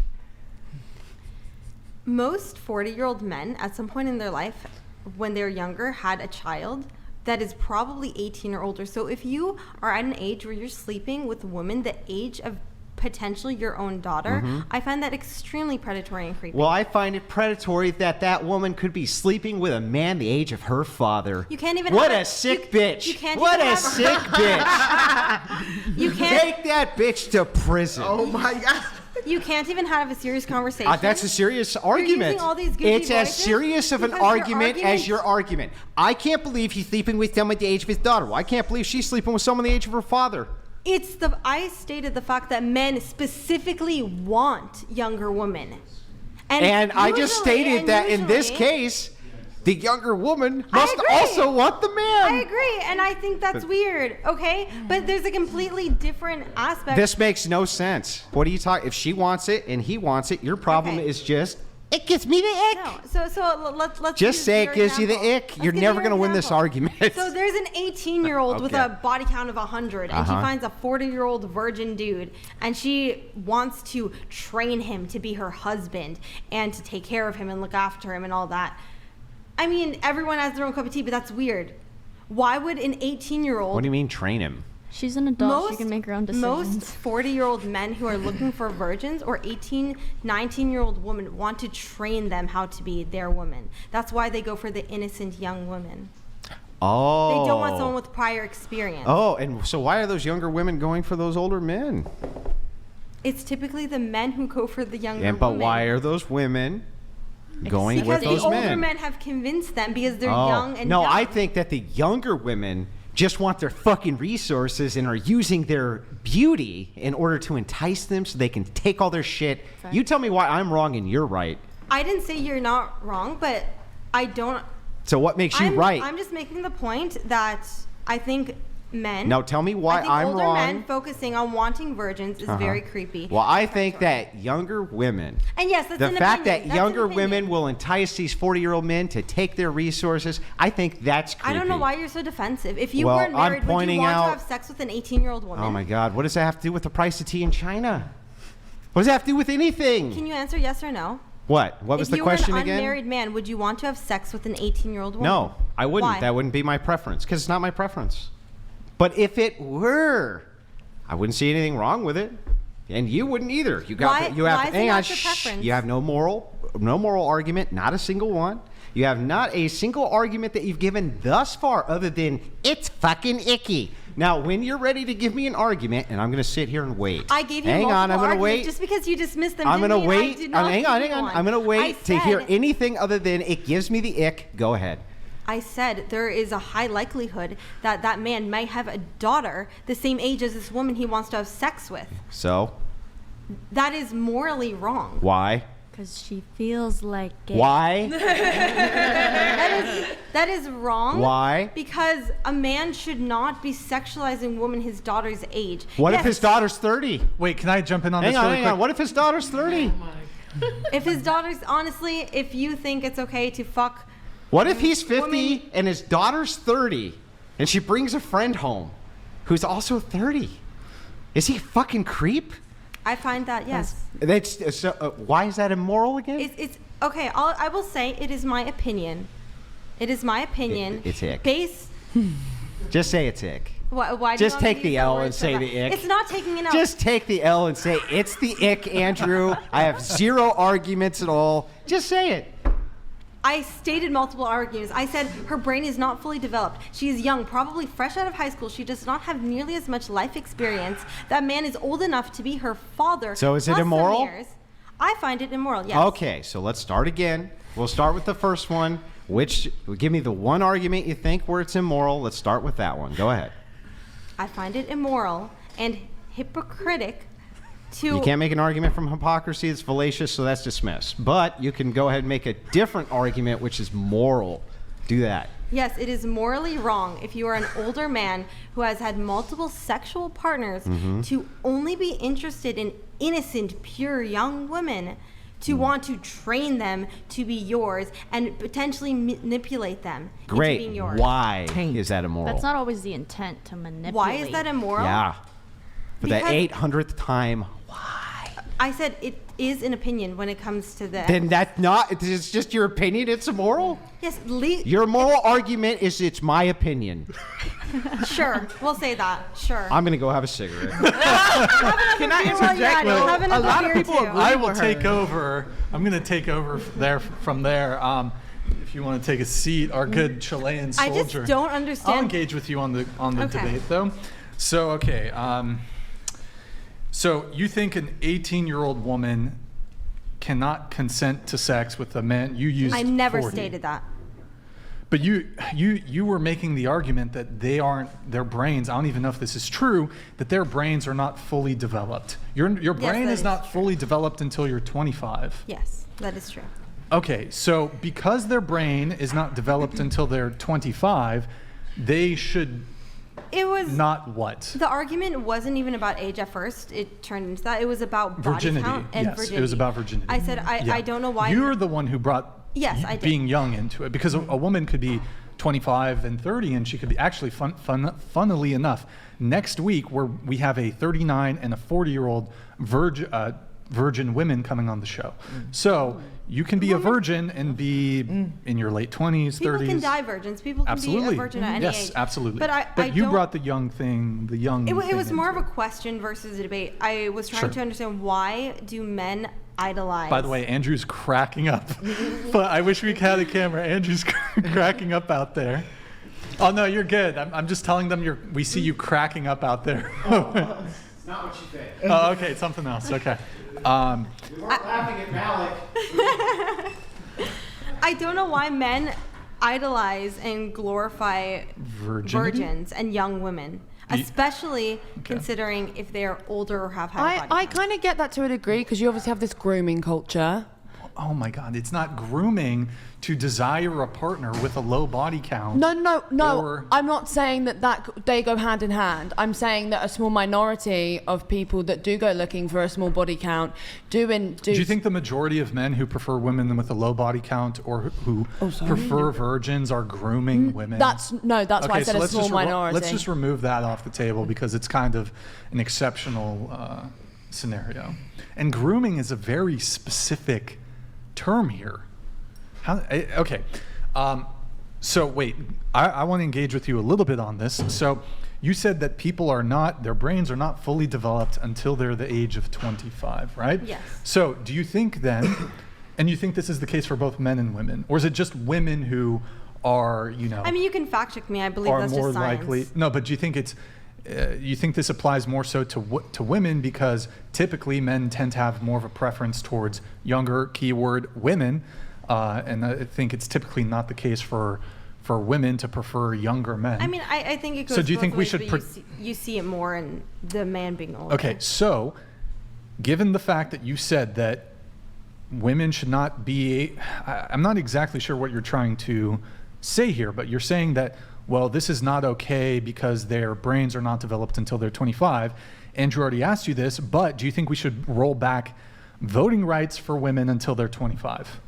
Most 40-year-old men at some point in their life, when they're younger, had a child that is probably 18 or older. So if you are at an age where you're sleeping with a woman the age of potentially your own daughter, I find that extremely predatory and creepy. Well, I find it predatory that woman could be sleeping with a man the age of her father. You can't even. What a sick bitch! What a sick bitch! You can't take that bitch to prison. Oh my God. You can't even have a serious conversation. That's a serious argument. You're using all these goofy it's as voices serious of an argument as your argument. I can't believe he's sleeping with someone the age of his daughter. Well, I can't believe she's sleeping with someone the age of her father. I stated the fact that men specifically want younger women. And I just stated that in this case, the younger woman must also want the man. I agree, and I think that's weird, okay? But there's a completely different aspect. This makes no sense. What are you talking? If she wants it and he wants it, your problem is just, it gives me the ick. No, so let's just say it gives you the ick. You're never going to win this argument. So there's an 18-year-old with a body count of 100, and she finds a 40-year-old virgin dude, and she wants to train him to be her husband and to take care of him and look after him and all that. I mean, everyone has their own cup of tea, but that's weird. Why would an 18-year-old... What do you mean train him? She's an adult. She can make her own decisions. Most 40-year-old men who are looking for virgins or 18, 19-year-old women want to train them how to be their woman. That's why they go for the innocent young women. Oh. They don't want someone with prior experience. Oh, and so why are those younger women going for those older men? It's typically the men who go for the younger women. But why are those women going with those men? Because the older men have convinced them because they're young and No, dumb. I think that the younger women just want their fucking resources and are using their beauty in order to entice them so they can take all their shit. Right. You tell me why I'm wrong and you're right. I didn't say you're not wrong, but I don't... So what makes you right? I'm just making the point that I think men... Now tell me why I'm older wrong. Men focusing on wanting virgins is very creepy. Well, I think that younger women... And yes, that's the an fact opinion. that younger women will entice these 40-year-old men to take their resources, I think that's creepy. I don't know why you're so defensive. If you weren't married, would you want to have sex with an 18-year-old woman? Oh my God, what does that have to do with the price of tea in China? What does that have to do with anything? Can you answer yes or no? What? What was the question again? If again? you were an unmarried man, would you want to have sex with an 18-year-old woman? No, I wouldn't. Why? That wouldn't be my preference because it's not my preference. But if it were, I wouldn't see anything wrong with it, and you wouldn't either. You got why is it not your preference? You have no moral argument, not a single one. You have not a single argument that you've given thus far other than it's fucking icky. Now, when you're ready to give me an argument, and I'm going to sit here and wait. I gave you hang on, I'm going to wait. Just because you dismissed them, I'm going to wait. Hang on. I'm going to wait to hear anything other than it gives me the ick. Go ahead. I said there is a high likelihood that that man might have a daughter the same age as this woman he wants to have sex with. So? That is morally wrong. Why? Because she feels like it. Why? That is wrong. Why? Because a man should not be sexualizing woman his daughter's age. What if his daughter's 30? Wait, can I jump in on hang this on, really hang quick? on. What if his daughter's 30? If his daughter's, honestly, if you think it's okay to fuck... What if he's 50 and his daughter's 30 and she brings a friend home who's also 30? Is he a fucking creep? I find that, yes. That's why is that immoral again? It's okay. I will say it is my opinion. It is my opinion. It's ick. Just say it's ick. Why do just you want take me to use the that L word and so say bad? the ick. It's not taking an L. Just take the L and say it's the ick, Andrew. I have zero arguments at all. Just say it. I stated multiple arguments. I said her brain is not fully developed. She is young, probably fresh out of high school. She does not have nearly as much life experience. That man is old enough to be her father. So is it plus some immoral? years. I find it immoral. Yes. Okay, so let's start again. We'll start with the first one. Give me the one argument you think where it's immoral. Let's start with that one. Go ahead. I find it immoral and hypocritic to. You can't make an argument from hypocrisy. It's fallacious, so that's dismissed. But you can go ahead and make a different argument, which is moral. Do that. Yes, it is morally wrong if you are an older man who has had multiple sexual partners to only be interested in innocent, pure young women, to want to train them to be yours and potentially manipulate them into Great. being yours. Why is that immoral? That's not always the intent to manipulate. Why is that immoral? Yeah. For the Because- 800th time. I said it is an opinion when it comes to this. Then that's not, it's just your opinion, it's immoral? Yes, Your moral argument is it's my opinion. sure, we'll say that. Sure. I'm going to go have a cigarette. Can I interject? have a lot of people agree I will with take her. over. I'm going to take over from there. If you want to take a seat, our good Chilean I soldier. just don't understand. I'll engage with you on the Okay. debate, though. So, okay. So you think an 18-year-old woman cannot consent to sex with a man you used I never 40. stated that. But you were making the argument that their brains, I don't even know if this is true, that their brains are not fully developed. Your brain that is is not fully developed until you're 25. Yes, that is true. Okay, so because their brain is not developed until they're 25, they should It was not what? The argument wasn't even about age at first. It turned into that. It was about body Virginity. count and Yes, virginity. it was about virginity. I said I don't know why. You're the one who brought Yes, I did. being young into it, because a woman could be 25 and 30 and she could be actually funnily enough, next week we have a 39 and a 40-year-old virgin women coming on the show. So you can be a virgin and be in your late 20s, People 30s. can die virgins. People can Absolutely. be a virgin at any Yes, age. absolutely. But I you don't- brought the young thing, the young It thing was more of into a question versus a debate. I was trying Sure. to understand, why do men idolize? By the way, Andrew's cracking up. But I wish we had a camera. Andrew's cracking up out there. Oh, no, you're good. I'm just telling them we see you cracking up out there. It's not what you think. Oh, okay, something else. Okay. We weren't laughing at Malik. I don't know why men idolize and glorify Virginity? virgins and young women, especially considering if they are older or have high body I count. kind of get that to a degree because you obviously have this grooming culture. Oh, my God. It's not grooming to desire a partner with a low body count. No. Or- I'm not saying that they go hand in hand. I'm saying that a small minority of people that do go looking for a small body count do. Do you think the majority of men who prefer women with a low body count or who prefer virgins are grooming women? That's why I said a small minority. Let's just remove that off the table because it's kind of an exceptional scenario. And grooming is a very specific term here. Okay. So wait, I want to engage with you a little bit on this. So you said that their brains are not fully developed until they're the age of 25, right? Yes. So do you think then, and you think this is the case for both men and women, or is it just women who are, I mean, you can fact check me. I believe are that's more just science. likely? No, but do you think you think this applies more so to women because typically men tend to have more of a preference towards younger, keyword, women, and I think it's typically not the case for women to prefer younger men. I mean, I think it goes So do you both think we ways, should but you see it more in the man being older. Okay, so given the fact that you said that women should not be, I'm not exactly sure what you're trying to say here, but you're saying that, well, this is not okay because their brains are not developed until they're 25. Andrew already asked you this, but do you think we should roll back voting rights for women until they're 25?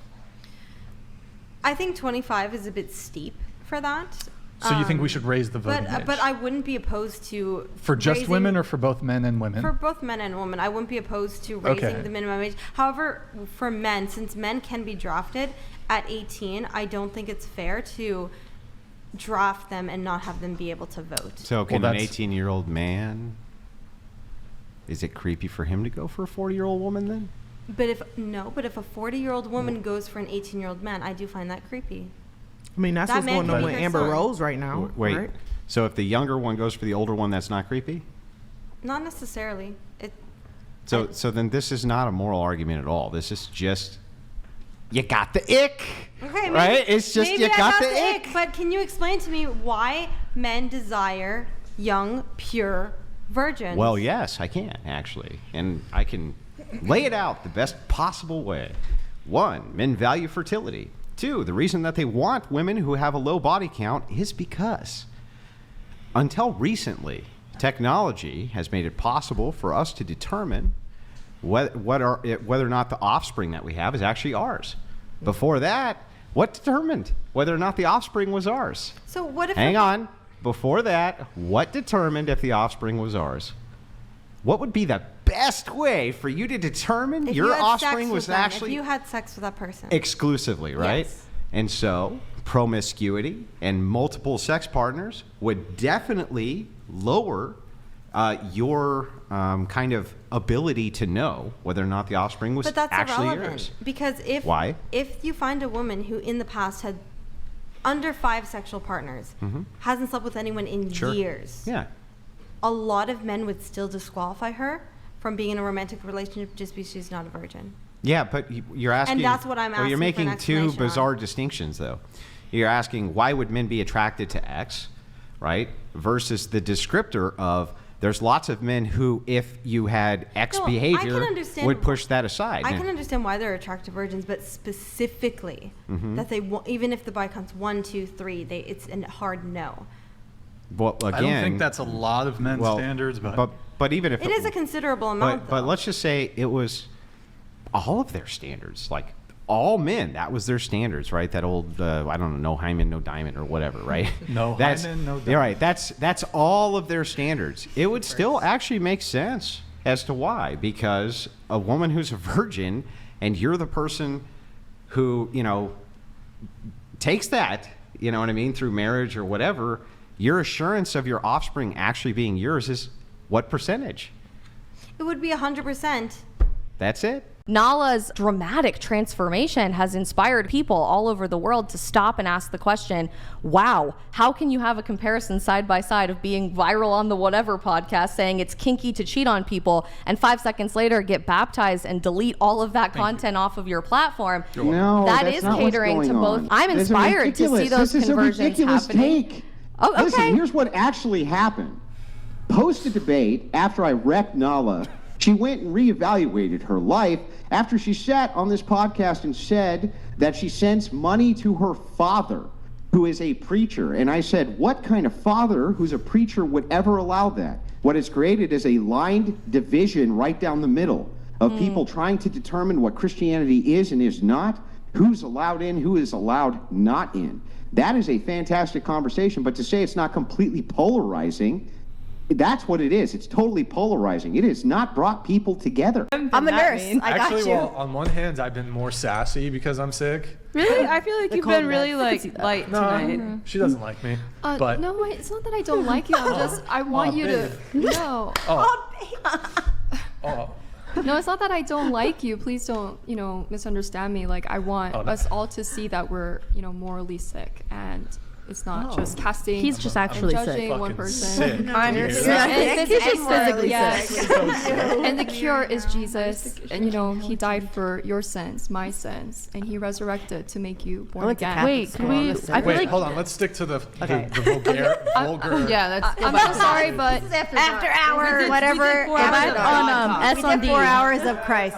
I think 25 is a bit steep for that. So you think we should raise the voting age? But I wouldn't be opposed to For just raising- women or for both men and women? For both men and women, I wouldn't be opposed to raising Okay. the minimum age. However, for men, since men can be drafted at 18, I don't think it's fair to draft them and not have them be able to vote. So can an 18-year-old man, is it creepy for him to go for a 40-year-old woman then? But if a 40-year-old woman goes for an 18-year-old man, I do find that creepy. I mean, that's That what's man going could on be with her Amber son. Rose right now. Wait, right? so if the younger one goes for the older one, that's not creepy? Not necessarily. So then this is not a moral argument at all. This is just, you got the ick. Okay, right? It's just, maybe you I got the ick. But can you explain to me why men desire young, pure virgins? Well, yes, I can, actually. And I can lay it out the best possible way. 1, men value fertility. 2, the reason that they want women who have a low body count is because until recently, technology has made it possible for us to determine whether or not the offspring that we have is actually ours. Before that, what determined whether or not the offspring was ours? So what if... Hang on. Before that, what determined if the offspring was ours? What would be the best way for you to determine if your you had offspring sex was with them, actually... If you had sex with that person. Exclusively, right? Yes. And so, promiscuity and multiple sex partners would definitely lower your kind of ability to know whether or not the offspring was But that's actually irrelevant. yours. Because if... Why? If you find a woman who in the past had under 5 sexual partners, hasn't slept with anyone in Sure. years, Yeah. a lot of men would still disqualify her from being in a romantic relationship just because she's not a virgin. Yeah, but you're asking... And that's what I'm Well, asking you're for an making two explanation on. bizarre distinctions, though. You're asking why would men be attracted to X, right? Versus the descriptor of there's lots of men who, if you had X No, I can behavior, understand- would push that aside. I can understand why they're attracted to virgins, but specifically that they even if the body counts 1, 2, 3, it's a hard no. Well, again, I don't think that's a lot of men's standards, but even if It is a considerable amount. but let's just say it was all of their standards, like all men. That was their standards, right? That old I don't know, no hymen, no diamond, or whatever, right? No that's, hymen, no diamond. You're right. That's all of their standards. It would still actually make sense as to why, because a woman who's a virgin and you're the person who takes that, you know what I mean, through marriage or whatever. Your assurance of your offspring actually being yours is what percentage? It would be 100%. That's it. Nala's dramatic transformation has inspired people all over the world to stop and ask the question, wow, how can you have a comparison side by side of being viral on the whatever podcast saying it's kinky to cheat on people and 5 seconds later get baptized and delete all of that content off of your platform? No, that that's is not what's catering to going both. on. I'm This is inspired to see ridiculous. those This is a conversions ridiculous happening. take. Oh, okay. Listen, here's what actually happened. Post a debate after I wrecked Nala, she went and reevaluated her life after she sat on this podcast and said that she sends money to her father, who is a preacher. And I said, what kind of father who's a preacher would ever allow that? What it's created is a lined division right down the middle of people trying to determine what Christianity is and is not, who's allowed in, who is allowed not in. That is a fantastic conversation, but to say it's not completely polarizing, that's what it is. It's totally polarizing. It has not brought people together. I'm a nurse. I got Actually, you. well, on one hand, I've been more sassy because I'm sick. Really? I feel like you've been really light tonight. She doesn't like me. But no, it's not that I don't like you. I want you to. No. No, it's not that I don't like you. Please don't, misunderstand me. Like, I want us all to see that we're, morally sick, and it's not just casting. He's just actually and judging sick. one Fucking person. sick. I'm Dude. sick. And He's just physically sick. And the cure is Jesus, and he died for your sins, my sins, and he resurrected to make you born again. Wait, can we? I feel Wait, like hold on. Let's stick to the vulgar. Yeah, that's. I'm so sorry, but After hour, whatever. on We did 4 hours of Christ.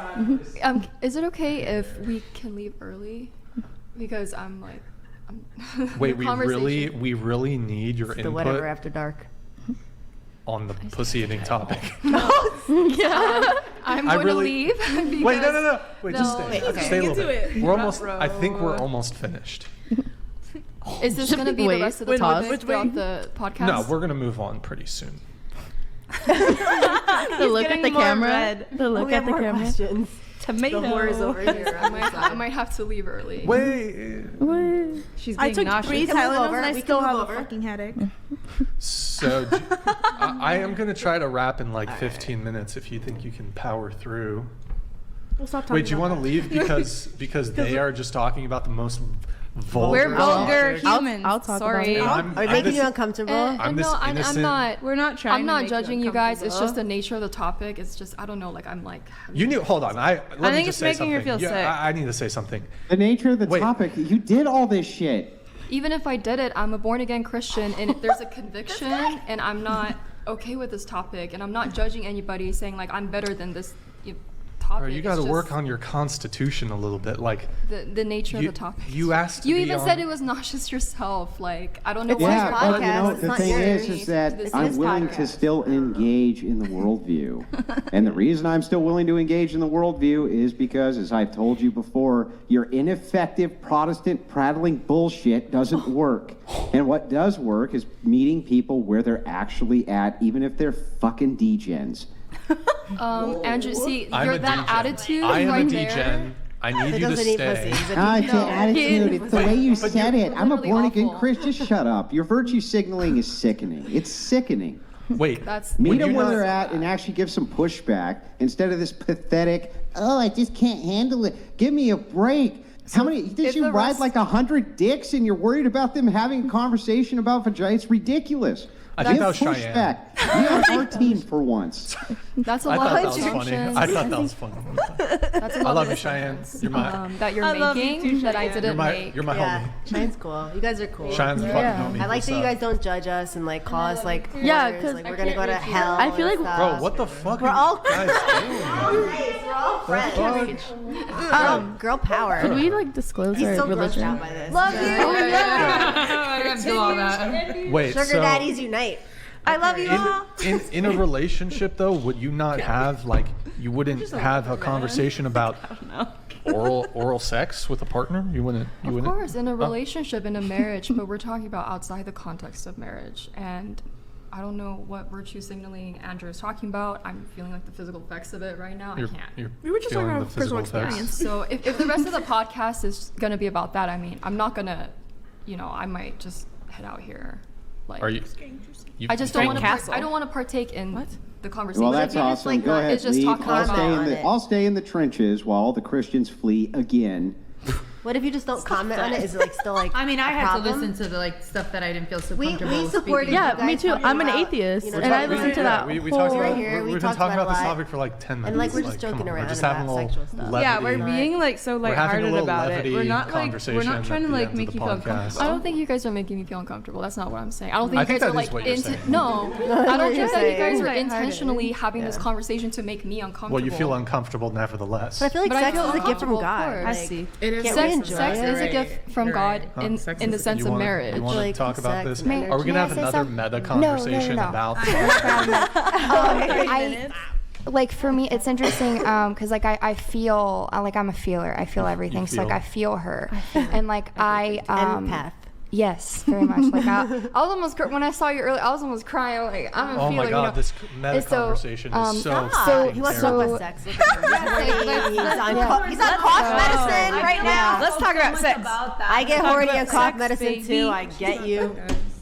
is it okay if we can leave early? Because I'm like. Wait, we really need your The whatever input after dark. on the pussy eating topic. I'm going to leave. Wait, no. Wait, just No. stay. Wait, okay. Stay a little You bit. do it. We're almost. I think we're almost finished. Is this going to be the rest of the topic throughout the podcast? No, we're gonna move on pretty soon. the look at the camera. The look at the camera. Questions. Tomato. The whores over here. I might have to leave early. Wait. She's I being took nauseous. 3 Tylenols and I still have a fucking headache. So I am gonna try to wrap in like 15 minutes. If you think you can power through. We'll stop talking Wait, do you about want to that. leave because they are just talking about the most vulgar. We're vulgar topics. humans. I'll talk Sorry. about it. I'm- Are we I'm making this- you uncomfortable? I'm this I'm innocent- not. We're not trying I'm to not make judging you you guys. It's uncomfortable. just the nature of the topic. It's just I don't know. Like I'm like. You knew. Hold on. Let me think just it's say making her something. feel sick. I need to say something. The nature of the Wait. topic. You did all this shit. Even if I did it, I'm a born again Christian, and if there's a conviction, and I'm not okay with this topic, and I'm not judging anybody, saying like I'm better than this topic. All right, you got to work on your constitution a little bit, like the nature of the topic. You asked. You to be even on- said it was not just yourself. Like I don't know. Yeah, why. but you know, the thing is that This I'm is willing to still engage in the worldview. And the reason I'm still willing to engage in the worldview is because, as I've told you before, your ineffective Protestant prattling bullshit doesn't work. And what does work is meeting people where they're actually at, even if they're fucking degens. Andrew, see, I'm you're a that degen. attitude I am right a there. degen. I need He you to doesn't eat stay. pussy. He's a Ah, it's no. the attitude. It's the way you said it. I'm a literally born-again awful. Christian. Just shut up. Your virtue signaling is sickening. It's sickening. Wait. That's Meet Would them you where not- they're at and actually give some pushback instead of this pathetic, oh, I just can't handle it. Give me a break. How many, did if you the ride rest- like 100 dicks and you're worried about them having a conversation about vagina? It's ridiculous. I think Give that was Cheyenne. pushback. Be on our team for once. That's a I lot thought that of was funny. assumptions. I thought that was funny. That's a I lot love of you, Cheyenne. assumptions, You're my, that you're I love you making too, that I Cheyenne. didn't make. you're my Yeah, homie. Cheyenne's cool. You guys are cool. Cheyenne's fucking homie. I like that you guys don't judge us and like call us like Yeah, whores, 'cause like we're gonna go to hell. I feel and like- stuff. Bro, what the fuck We're are all you guys doing? We're all friends. Girl power. Could we like disclose He's our so grossed religion? out by this. Love you. I have to do all that. Wait, Sugar so daddies unite. I love you all. in a relationship though, would you not have like you wouldn't have a conversation about oral sex with a partner? You wouldn't. You Of wouldn't. course, in a relationship, in a marriage, but we're talking about outside the context of marriage. And I don't know what virtue signaling Andrew is talking about. I'm feeling like the physical effects of it right now. I can't. We were just talking feeling about the physical personal effects. experience. So if the rest of the podcast is going to be about that, I mean, I'm not going to, I might just head out here. Like, Are you? I just don't want to. Castle. I don't want to partake in the conversation. Well, that's If you just, awesome. like, Go ahead, it's just leave. talking I'll about stay, in on the, it. I'll stay in the trenches while all the Christians flee again. What if you just don't comment on it? Is it like still like? I mean, I a had problem? to listen to the like stuff that I didn't feel so We comfortable supported speaking. you Yeah, guys me too. talking I'm an about, atheist, you know, and I talking listened to about- that We talked Right about here, we we've been talked talking about about this a lot. topic for like 10 minutes. And like we're just come joking on, around we're just about having a little sexual stuff. levity. Yeah, we're being like so We're having a lighthearted little about it. levity We're not like conversation we're not at trying to the like end of make the you feel podcast. uncomfortable. I don't think you guys are making me feel uncomfortable. That's not what I'm saying. I don't I think you think guys that are is like what you're saying. no. I don't what think you're that you guys saying. are Lighthearted. intentionally having this conversation to make me uncomfortable. Well, you feel uncomfortable nevertheless. But I feel like But I sex feel is a gift from uncomfortable, of God. course. I Like, see. It is. can't we Sex, enjoy sex it? is a gift from God in the sense You of wanna- marriage. You want Like to talk about sex this? and Are we May gonna I have say another something? meta No, conversation no. about? I like for me it's interesting because like I feel like I'm a feeler. I feel everything. So like feel. I feel her and like I Empath. yes, very much. Like I was almost when I saw you earlier, I was almost crying. Like I'm a Oh feeler. my god, this meta And so, conversation is so. Stop. so- He wants to so- talk about sex. Look at him. He's on Yeah. cough medicine right now. Let's talk about sex. I get horny on cough sex, medicine baby. too. I get you.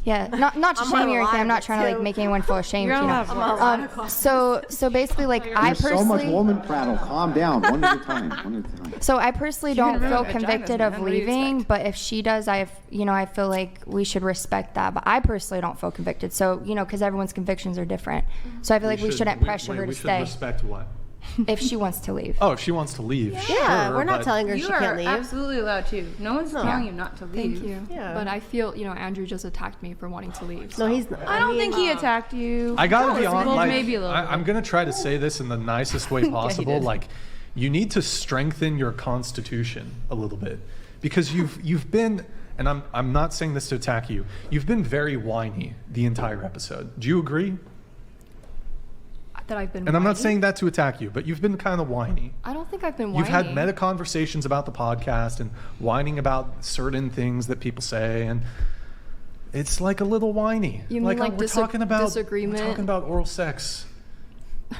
Yeah, not to I'm shame on you or a lot anything. I'm of not it, trying to like too. make anyone feel ashamed. You're You on know. a lot of cough. So basically, like I There's so much personally. woman prattle. Calm down. One at a time. One at a time. So I personally You're don't gonna feel ruin vaginas, convicted man. of What do you leaving, expect? but if she does, I feel like we should respect that. But I personally don't feel convicted. So because everyone's convictions are different. So I feel like we shouldn't pressure her to we should stay respect what? if she wants to leave. Oh, if she wants to leave. Yeah, sure, we're not but- telling her You she are can't leave. absolutely allowed to. No one's telling you not to leave. Thank you. Yeah. But I feel Andrew just attacked me for wanting to leave. No, so. he's not. I don't think he attacked you. I gotta be Well, honest. Like, maybe a little bit. I'm gonna try to say this in the nicest way possible. did. Like, you need to strengthen your constitution a little bit because you've been, and I'm not saying this to attack you. You've been very whiny the entire episode. Do you agree? That I've been. And I'm not whiny? saying that to attack you, but you've been kind of whiny. I don't think I've been. You've had whiny. meta conversations about the podcast and whining about certain things that people say, and it's like a little whiny. You mean like we're talking about disagreement? We're talking about oral sex.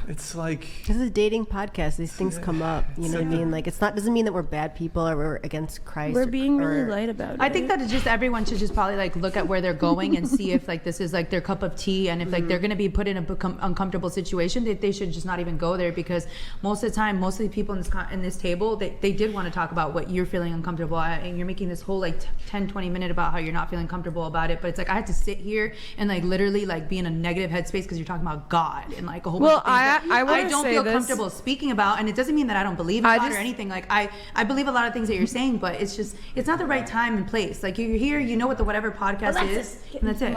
It's like this is a dating podcast. These things come up. You know what I mean? Like it's not doesn't mean that we're bad people or we're against Christ. We're being really light about it. I think that it's just everyone should just probably like look at where they're going and see if like this is like their cup of tea, and if like they're gonna be put in a uncomfortable situation, that they should just not even go there, because most of the time, most of the people in this table, they did want to talk about what you're feeling uncomfortable at, and you're making this whole like 10-20 minute about how you're not feeling comfortable about it. But it's like I had to sit here and like literally like be in a negative headspace because you're talking about God and like a whole bunch of things I don't feel comfortable speaking about, and it doesn't mean that I don't believe in God or anything. Like I believe a lot of things that you're saying, but it's just it's not the right time and place. Like you're here, you know what the whatever podcast is, and that's it.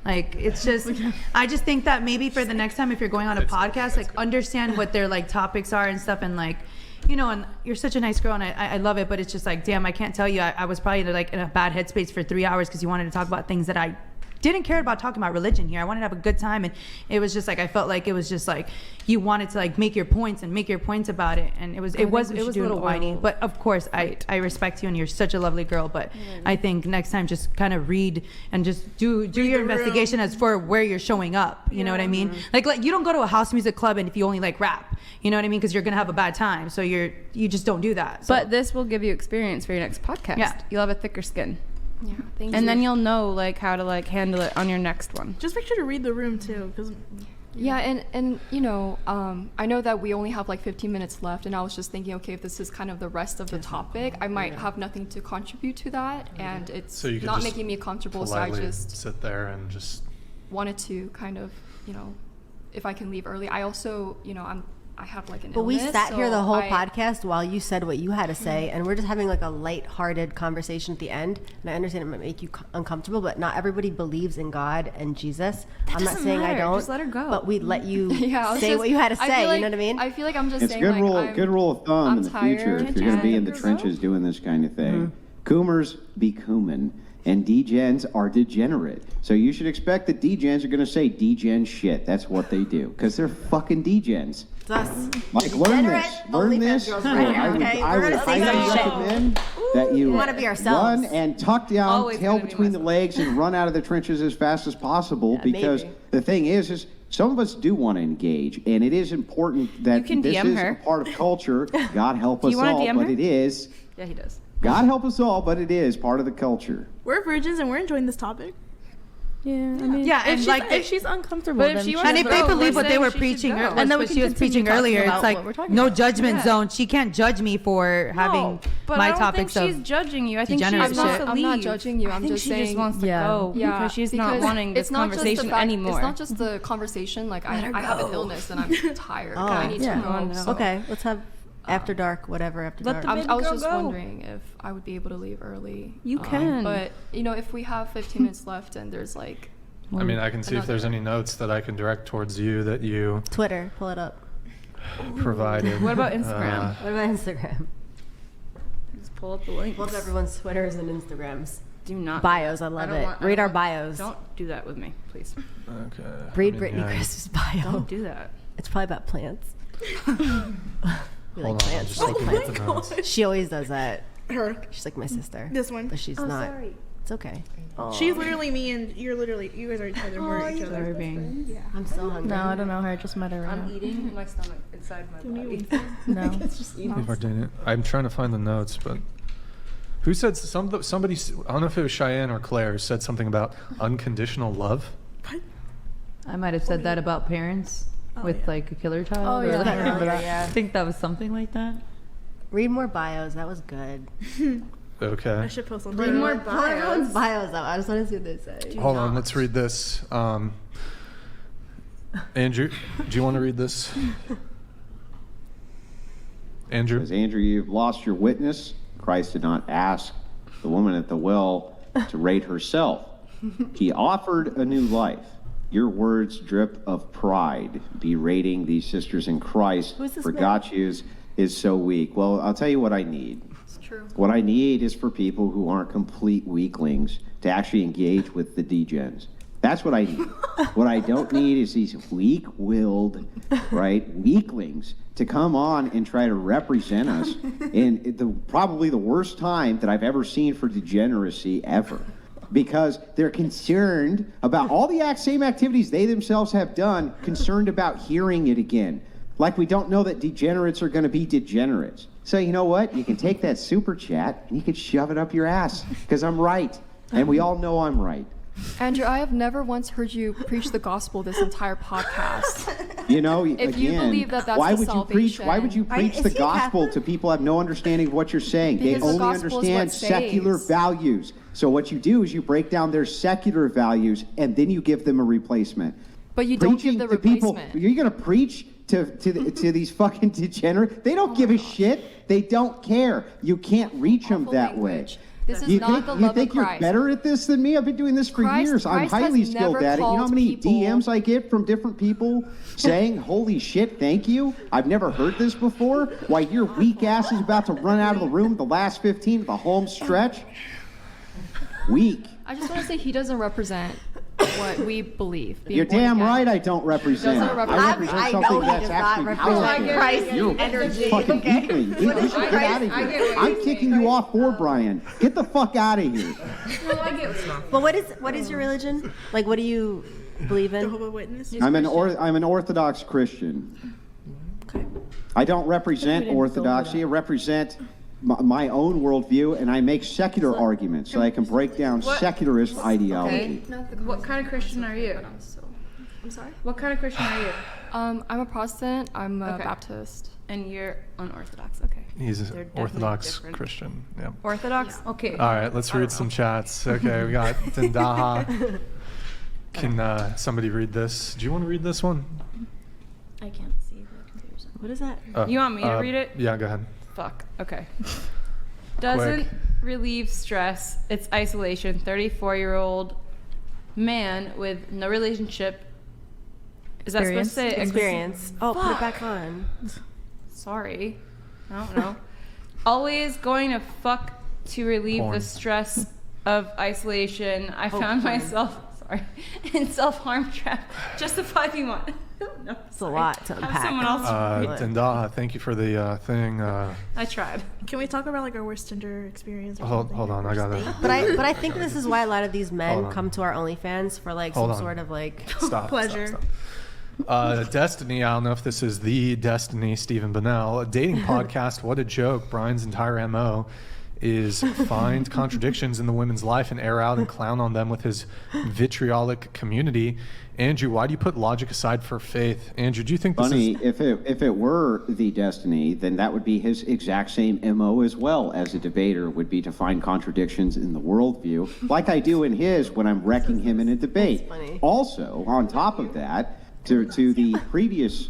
Like it's just I just think that maybe for the next time if you're going on a podcast, like understand what their like topics are and stuff, and like you know, and you're such a nice girl and I love it, but it's just like damn, I can't tell you I was probably like in a bad headspace for 3 hours because you wanted to talk about things that I didn't care about talking about religion here. I wanted to have a good time, and it was just like I felt like it was just like you wanted to like make your points about it, and it was a little whiny. But of course, I respect you, and you're such a lovely girl. But I think next time just kind of read and just do your investigation as for where you're showing up. You know what I mean? Like you don't go to a house music club and if you only like rap, you know what I mean? Because you're gonna have a bad time. So you just don't do that. So. But this will give you experience for your next podcast. Yeah, you'll have a thicker skin. Yeah, thank you. And then you'll know like how to like handle it on your next one. Just make sure to read the room too, because and you know, I know that we only have like 15 minutes left, and I was just thinking, okay, if this is kind of the rest of the topic, I might have nothing to contribute to that, and it's not making me comfortable, so I just sit there and just wanted to kind of, you know, if I can leave early. I also, you know, I have like an But illness, we sat here the so whole podcast while you said what you had to say, and we're just having like a light-hearted conversation at the end. And I understand it might make you uncomfortable, but not everybody believes in God and Jesus. I'm not saying I don't. Just let her go. But we let you say what you had to say. Like, you know what I mean? I feel like I'm just It's saying good like rule. I'm, Good rule of thumb I'm in the future tired if you're going to be in the and- trenches doing this kind of thing. Coomers be coomin, and degens are degenerate. So you should expect that degens are going to say degen shit. That's what they do because they're fucking degens. Like learn this. Learn this. I would recommend that you run and tuck down, tail between the legs, and run out of the trenches as fast as possible. Because the thing is some of us do want to engage, and it is important that this is a part of culture. God help us all, but it is. Yeah, he does. God help us all, but it is part of the culture. we're virgins and we're enjoying this topic. Yeah, I mean, and like if she's uncomfortable, but if she and if they believe what they were preaching, and then what she was preaching earlier, it's like no judgment zone. She can't judge me for having my topics of. She's judging you. I think she's I'm not judging you. I'm just saying she just wants to go because she's not wanting this conversation anymore. It's not just the conversation. Like I have an illness and I'm tired. I need to go. So. Okay, let's have after dark, whatever after dark. I was just wondering if I would be able to leave early. You can, but you know, if we have 15 minutes left and there's like. I mean, I can see if there's any notes that I can direct towards you that you. Twitter, pull it up. Provided. What about Instagram? What about Instagram? Just pull up the links. Pull up everyone's Twitters and Instagrams. Do not. Bios, I love it. Read our bios. Don't do that with me, please. Okay. Read Brittany Chris's bio. Don't do that. It's probably about plants. We like Hold on, plants. I'm just looking at the notes. She always does that. Her. She's like my sister. This one. But she's not. Sorry. It's okay. She's literally me, and you're literally you guys are each other. We're each other. Yeah. I'm so hungry. No, I don't know her. I just met her. I'm eating in my stomach inside my body. No. It's just I'm trying to find the notes, but who said somebody? I don't know if it was Cheyenne or Claire said something about unconditional love. I might have said that about parents with like a killer child. Oh, yeah. I remember that. Yeah. I think that was something like that. Read more bios. That was good. Okay. I should post something. Read more bios. Bios up. I just want to see what they say. Hold on, let's read this. Andrew, do you want to read this? Andrew? Says, Andrew, you've lost your witness. Christ did not ask the woman at the well to rate herself. He offered a new life. Your words drip of pride, berating these sisters in Christ. Forgot you is so weak. Well, I'll tell you what I need. It's true. What I need is for people who aren't complete weaklings to actually engage with the degens. That's what I need. What I don't need is these weak-willed, right, weaklings to come on and try to represent us in probably the worst time that I've ever seen for degeneracy ever. because they're concerned about all the same activities they themselves have done, concerned about hearing it again. Like we don't know that degenerates are going to be degenerates. So you know what? You can take that super chat and you can shove it up your ass, because I'm right. And we all know I'm right. Andrew, I have never once heard you preach the gospel this entire podcast. You know, if you believe that that's why the would salvation, why would you preach the gospel to people who have no understanding of what you're saying? Because they the only gospel is understand what secular saves. values. So what you do is you break down their secular values and then you give them a replacement. But you don't give the to people, replacement. you're going to preach to these fucking degenerates? They don't give a shit. They don't care. You can't reach them that way. This is you not think, the you love think of you're Christ. better at this than me? I've been doing this for years. I'm Christ highly has skilled never at it. You know how called many people- DMs I get from different people saying, holy shit, thank you? I've never heard this before. Why, your weak ass is about to run out of the room the last 15 of the home stretch? Weak. I just want to say he doesn't represent what we believe. being You're born damn again. right I don't represent. Doesn't represent- I represent I know something he that's does not actually represent powerful. Christ You're energy, fucking okay? weakling. You should get out of here. I'm kicking you off for Brian. Get the fuck out of here. Well, what is your religion? Like, what do you believe in? Jehovah's Witness. I'm an Orthodox Christian. I don't represent Orthodoxy. I represent my own worldview, and I make secular arguments so I can break down What? secularist ideology. What kind of Christian are you? I'm sorry? What kind of Christian are you? I'm a Protestant. I'm a Okay. Baptist. And you're unorthodox. Okay. He's They're an definitely Orthodox different. Christian. Yeah. Orthodox? Okay. All right, let's read some chats. Okay, we got Tendaha. Can somebody read this? Do you want to read this one? I can't see the computer. What is that? You want me to read it? Yeah, go ahead. Fuck. Okay. Doesn't relieve stress. It's isolation. 34-year-old man with no relationship. Is that supposed to say Experience. Oh, put it back on. Sorry. I don't know. Always going to fuck to relieve Porn. the stress of isolation. I found porn. myself, sorry, in self-harm trap. Justify if you want. No, It's a lot to Have unpack. someone else read it. Tendaha, thank you for the thing. I tried. Can we talk about like our worst Tinder experience? Or Hold on, I gotta. But I think this is why a lot of these Hold men on. come to our OnlyFans for like Hold some on. sort of like Stop. Pleasure. Destiny, I don't know if this is the Destiny, Stephen Bonnell. A dating podcast, what a joke. Brian's entire MO is find contradictions in the women's life and air out and clown on them with his vitriolic community. Andrew, why do you put logic aside for faith? Andrew, do you think this Funny, is... if it were the Destiny, then that would be his exact same MO as well as a debater, would be to find contradictions in the worldview, like I do in his when I'm wrecking him in a debate. Also, on top of that, to the previous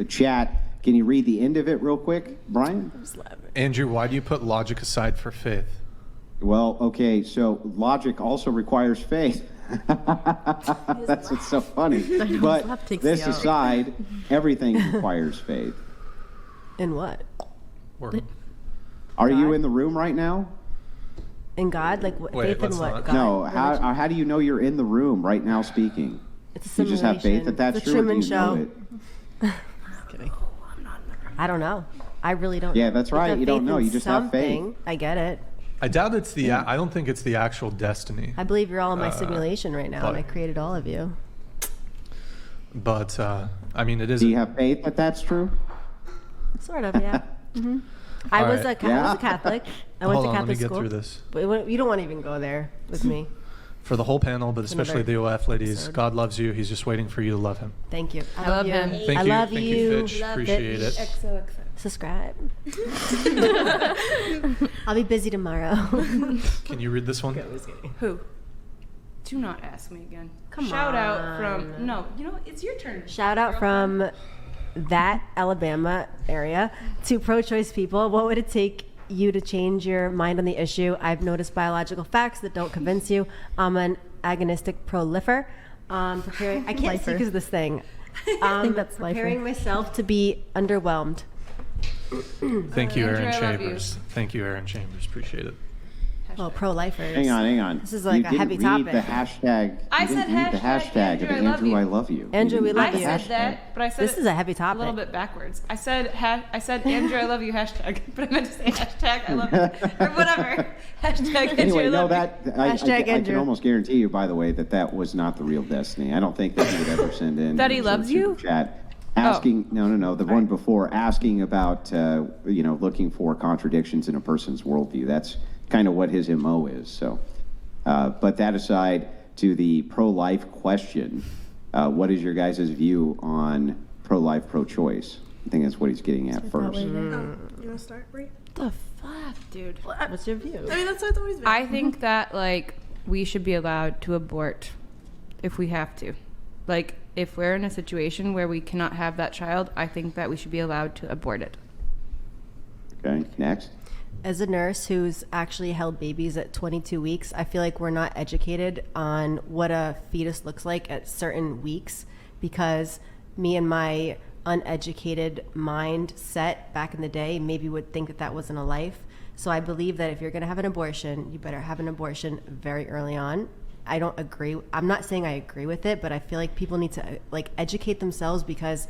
chat, can you read the end of it real quick, Brian? Andrew, why do you put logic aside for faith? Well, okay, so logic also requires faith. That's what's so funny. But this aside, everything requires faith. in what? Are you in the room right now? In God? Like what? Wait, Faith in let's what? not- God? No. Religion? How do you know you're in the room right now speaking? It's a You just have faith that that's It's a true. Or do Truman you know Show. it? I don't know. I really don't. Yeah, that's If right. have You don't faith know. in You just have faith. something, I get it. I doubt it's the... I don't think it's the actual Destiny. I believe you're all in my simulation right now, and I but- created all of you. But, I mean, it is... Do you have faith that that's true? Sort of, yeah. I All was right. I was a Catholic. I went Hold to on, let me Catholic get school. through this. But you don't want to even go there with me. For the whole panel, but especially the Another OF ladies, episode. God loves you. He's just waiting for you to love him. Thank you. I love him. Thank I you. love Thank you. Fitch. Appreciate it. XOXO. Subscribe. I'll be busy tomorrow. Can you read this one? Who? Do not ask me again. Come Shout out on. from no. You know it's your turn. Shout out from that Alabama area to pro-choice people. What would it take you to change your mind on the issue? I've noticed biological facts that don't convince you. I'm an agonistic pro-lifer. Preparing. I can't see because of this thing. I think that's lifer. Preparing myself to be underwhelmed. Thank you, Andrew, Aaron I love you. Chambers. Thank you, Aaron Chambers. Appreciate it. Well, pro-lifers. Hang on. This is like you a heavy didn't read topic. the hashtag. I You didn't said read the hashtag hashtag of Andrew, Andrew, I love you. Andrew, You we didn't love read I the you. said hashtag. that, but I said This is a heavy topic. A little bit backwards. I said Andrew, I love you hashtag, but I meant to say hashtag I love you or whatever. Hashtag Andrew, Anyway, I no, love that you. I Hashtag can Andrew. almost guarantee you, by the way, that was not the real Destiny. I don't think that he would ever send in That he some loves you? super chat asking. No, the one before asking about looking for contradictions in a person's worldview. That's kind of what his MO is. So, but that aside, to the pro-life question, what is your guys' view on pro-life, pro-choice? I think that's what he's getting at first. You want to start, Brie? The fuck, dude. What's your view? I mean, that's how it's always been. I think that like we should be allowed to abort if we have to. Like if we're in a situation where we cannot have that child, I think that we should be allowed to abort it. Okay, next. As a nurse who's actually held babies at 22 weeks, I feel like we're not educated on what a fetus looks like at certain weeks, because me and my uneducated mindset back in the day maybe would think that that wasn't a life. So I believe that if you're going to have an abortion, you better have an abortion very early on. I don't agree. I'm not saying I agree with it, but I feel like people need to educate themselves, because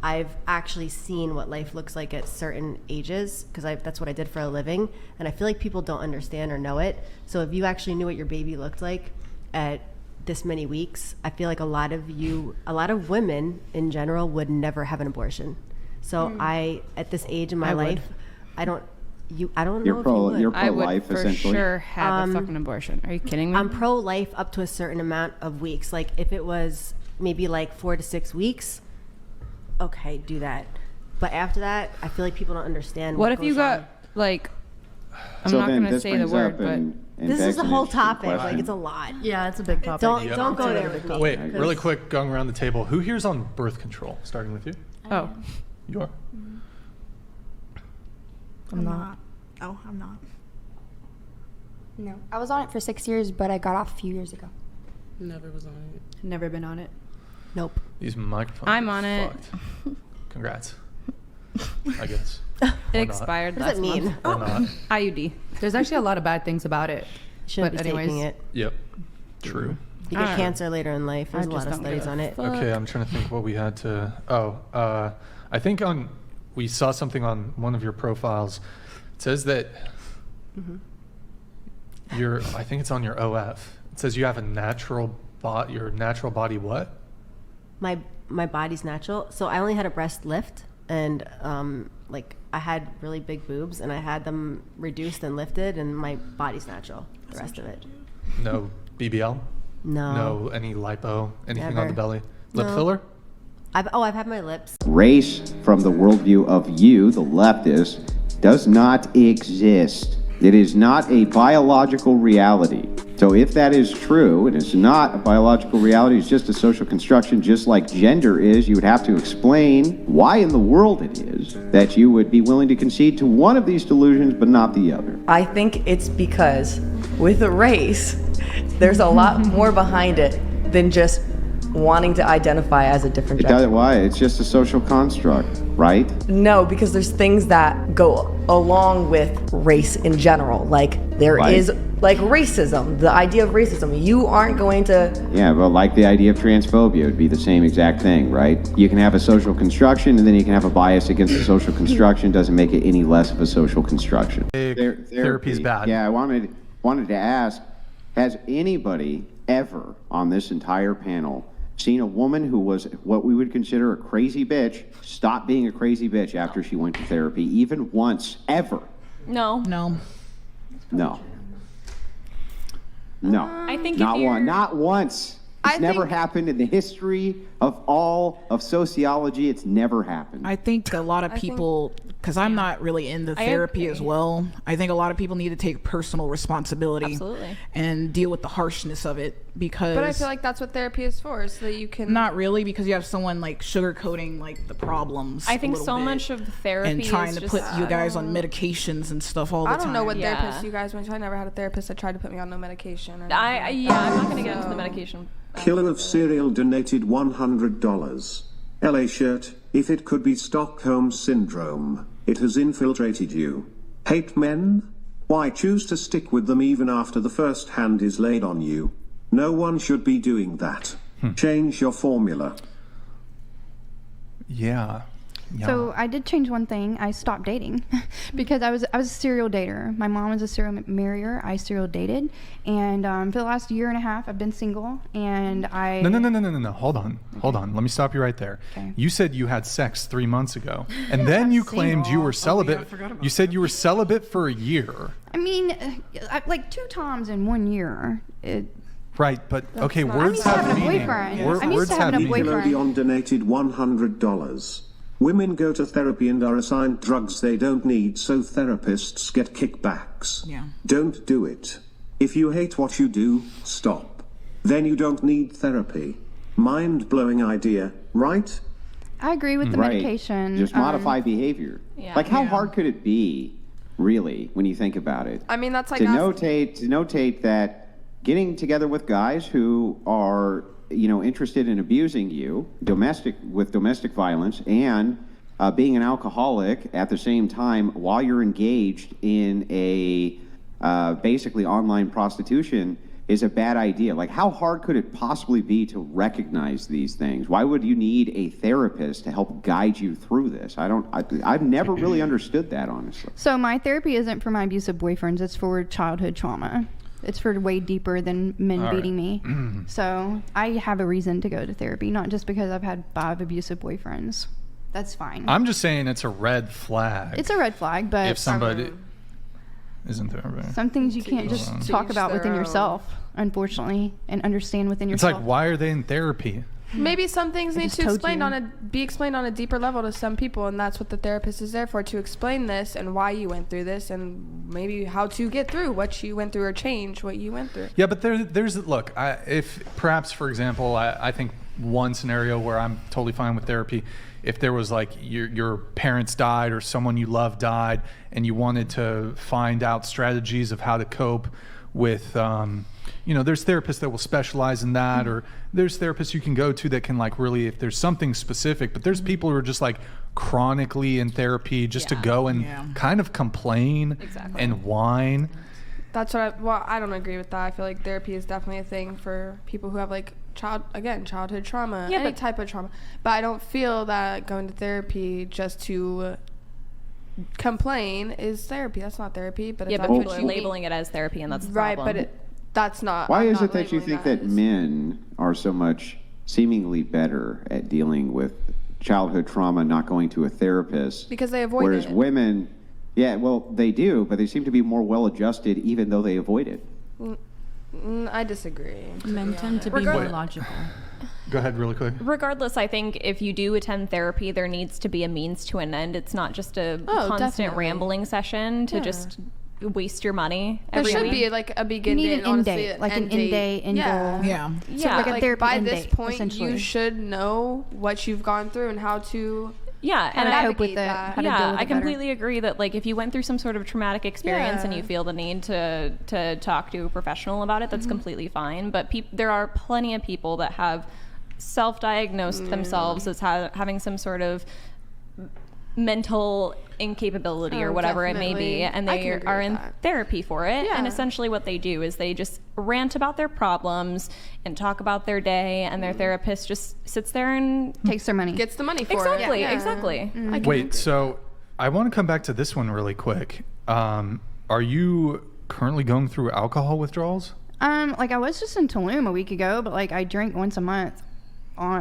I've actually seen what life looks like at certain ages, because that's what I did for a living, and I feel like people don't understand or know it. So if you actually knew what your baby looked like at this many weeks, I feel like a lot of women in general would never have an abortion. So at this age in my life, I don't know if you would. You're I would pro-life, for essentially. sure have a fucking abortion. Are you kidding me? I'm pro-life up to a certain amount of weeks. Like if it was maybe like 4 to 6 weeks, okay, do that. But after that, I feel like people don't understand. What if you goes got on. like? I'm So not then gonna this say the brings word, up but and This begs is the an whole interesting topic. Like question. it's a lot. Yeah, it's a big topic. Don't go there with me. Wait, 'cause- really quick, going around the table. Who here's on birth control? Starting with you. oh, You are. I'm not. Oh, I'm not. No, I was on it for 6 years, but I got off a few years ago. Never was on it. Never been on it. Nope. These microphones. I'm are on it. fucked. Congrats. I guess. it Or not. expired What does last that mean? month. Or not. IUD. There's actually a lot of bad things about it. Shouldn't But be anyways, taking it. Yep. True. You get cancer later in life. There's a lot of studies on it. Okay, I'm trying to think what we had to. I think we saw something on one of your profiles. It says that I think it's on your OF. It says you have a natural your natural body what? My body's natural. So I only had a breast lift, and I had really big boobs, and I had them reduced and lifted, and my body's natural. The rest of it. No BBL? No. No any lipo? Anything on Never. the belly? Lip No. filler? I've had my lips. Race, from the worldview of you, the leftist, does not exist. It is not a biological reality. So if that is true, and it's not a biological reality, it's just a social construction, just like gender is, you would have to explain why in the world it is that you would be willing to concede to one of these delusions but not the other. I think it's because with a race, there's a lot more behind it than just wanting to identify as a different gender. Why? It's just a social construct, right? No, because there's things that go along with race in general. Like there is like racism, the idea of racism. You aren't going to... Yeah, but like the idea of transphobia, it would be the same exact thing, right? You can have a social construction and then you can have a bias against the social construction. Doesn't make it any less of a social construction. Therapy's bad. Yeah, I wanted to ask, has anybody ever on this entire panel seen a woman who was what we would consider a crazy bitch stop being a crazy bitch after she went to therapy, even once, ever? No. No. No. No. I think not if you're- one. Not once. It's never happened in the history of all of sociology. It's never happened. I think a lot of people, because I'm not really in the therapy as well, I think a lot of people need to take personal responsibility Absolutely. and deal with the harshness of it, because... But I feel like that's what therapy is for, so that you can... Not really, because you have someone like sugarcoating like the problems. I think a little so bit, much of therapy and trying is to just, put you guys on medications and stuff all the time. I don't know what therapist you guys went to. I never had a therapist that tried to put me on no medication. Or I'm not going to get into the medication. Killer of Cereal donated $100. LA shirt, if it could be Stockholm Syndrome, it has infiltrated you. Hate men? Why choose to stick with them even after the first hand is laid on you? No one should be doing that. Change your formula. Yeah. So I did change one thing. I stopped dating because I was a serial dater. My mom was a serial marrier. I serial dated, and for the last year and a half, I've been single. And I No. Hold on. Let me stop you right there. Okay. You said you had sex 3 months ago, and then you claimed you were celibate. You said you were celibate for a year. I mean, like 2 times in 1 year. Right, but okay, I'm words used to have having a meaning. boyfriend. I'm used Words to have having a meaning. boyfriend. donated $100. Women go to therapy and are assigned drugs they don't need, so therapists get kickbacks. Yeah. Don't do it. If you hate what you do, stop. Then you don't need therapy. Mind-blowing idea, right? I agree with the Right. medication. Just modify behavior. Yeah. Like, how hard could it be, really, when you think about it? I mean, that's like to notate that getting together with guys who are, interested in abusing you, domestic violence, and being an alcoholic at the same time while you're engaged in a basically online prostitution is a bad idea. Like, how hard could it possibly be to recognize these things? Why would you need a therapist to help guide you through this? I've never really understood that, honestly. So my therapy isn't for my abusive boyfriends. It's for childhood trauma. It's for way deeper than men All right. beating me. So I have a reason to go to therapy, not just because I've had 5 abusive boyfriends. That's fine. I'm just saying it's a red flag. It's a red flag, but if somebody isn't there. some things you can't just talk about within yourself, unfortunately, and understand within It's yourself. like, why are they in therapy? maybe some things I need just to told explain you. be explained on a deeper level to some people, and that's what the therapist is there for, to explain this and why you went through this, and maybe how to get through what you went through or change what you went through. Yeah, but there's look. If perhaps, for example, I think one scenario where I'm totally fine with therapy, if there was like your parents died or someone you love died, and you wanted to find out strategies of how to cope with. There's therapists that will specialize in that, or there's therapists you can go to that can like really, if there's something specific, but there's people who are just like chronically in therapy just to go and kind of complain and whine. That's what I don't agree with that. I feel like therapy is definitely a thing for people who have like childhood trauma, any type of trauma. But I don't feel that going to therapy just to complain is therapy. That's not therapy. But yeah, but people are labeling it as therapy, and that's the problem. Right, but that's not. Why I'm is not it that you labeling think that men are so much seemingly better at dealing with childhood trauma, not going to a therapist? Because they avoid whereas it. women, yeah, well, they do, but they seem to be more well-adjusted even though they avoid it. I disagree. Men tend to be more logical. Go ahead really quick. Regardless, I think if you do attend therapy, there needs to be a means to an end. It's not just a constant definitely. rambling session to just waste your money There every should week. be like a begin You need date, an end honestly, date, like an end day, end yeah. goal. Yeah. So like a therapy by end this date, point, essentially. you should know what you've gone through and how to. Yeah, How and to I cope with it, how to deal yeah, with I it better. completely agree that like if you went through some sort of traumatic experience and Yeah. you feel the need to talk to a professional about it, that's completely fine. But there are plenty of people that have self-diagnosed themselves as having some sort of mental incapability or whatever it may be, and I can they agree are with in that. therapy for it. Yeah. And essentially what they do is they just rant about their problems and talk about their day, and their therapist just sits there and takes their money. Gets the money for exactly, it. Yeah. exactly. Wait, so I want to come back to this one really quick. Are you currently going through alcohol withdrawals? Like I was just in Tulum a week ago, but like I drink once a month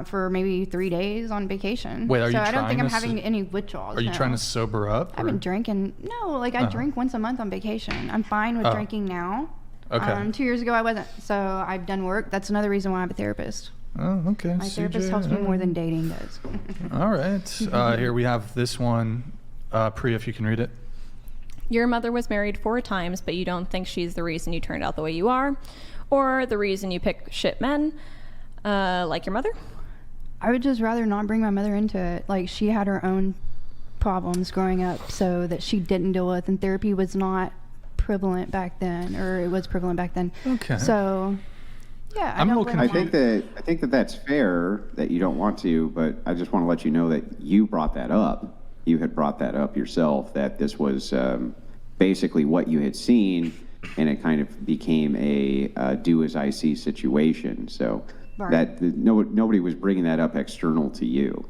for maybe 3 days on vacation. Wait, are so you I don't think I'm trying to having any withdrawals. Are you no. trying to sober up? I've been drinking. No, like I drink once a month on vacation. I'm fine with drinking now. Okay. 2 years ago I wasn't. So I've done work. That's another reason why I'm a therapist. Oh, okay. My therapist helps me more than dating does. All right. Here we have this one. Priya, if you can read it. Your mother was married 4 times, but you don't think she's the reason you turned out the way you are, or the reason you pick shit men, like your mother? I would just rather not bring my mother into it. Like she had her own problems growing up, so that she didn't deal with, and therapy was not prevalent back then, or it was prevalent back then. Okay. So, yeah, I'm I a don't little blame her. I think that that's fair that you don't want to, but I just want to let you know that you brought that up. You had brought that up yourself, that this was basically what you had seen, and it kind of became a do as I see situation. So nobody was bringing that up external to you.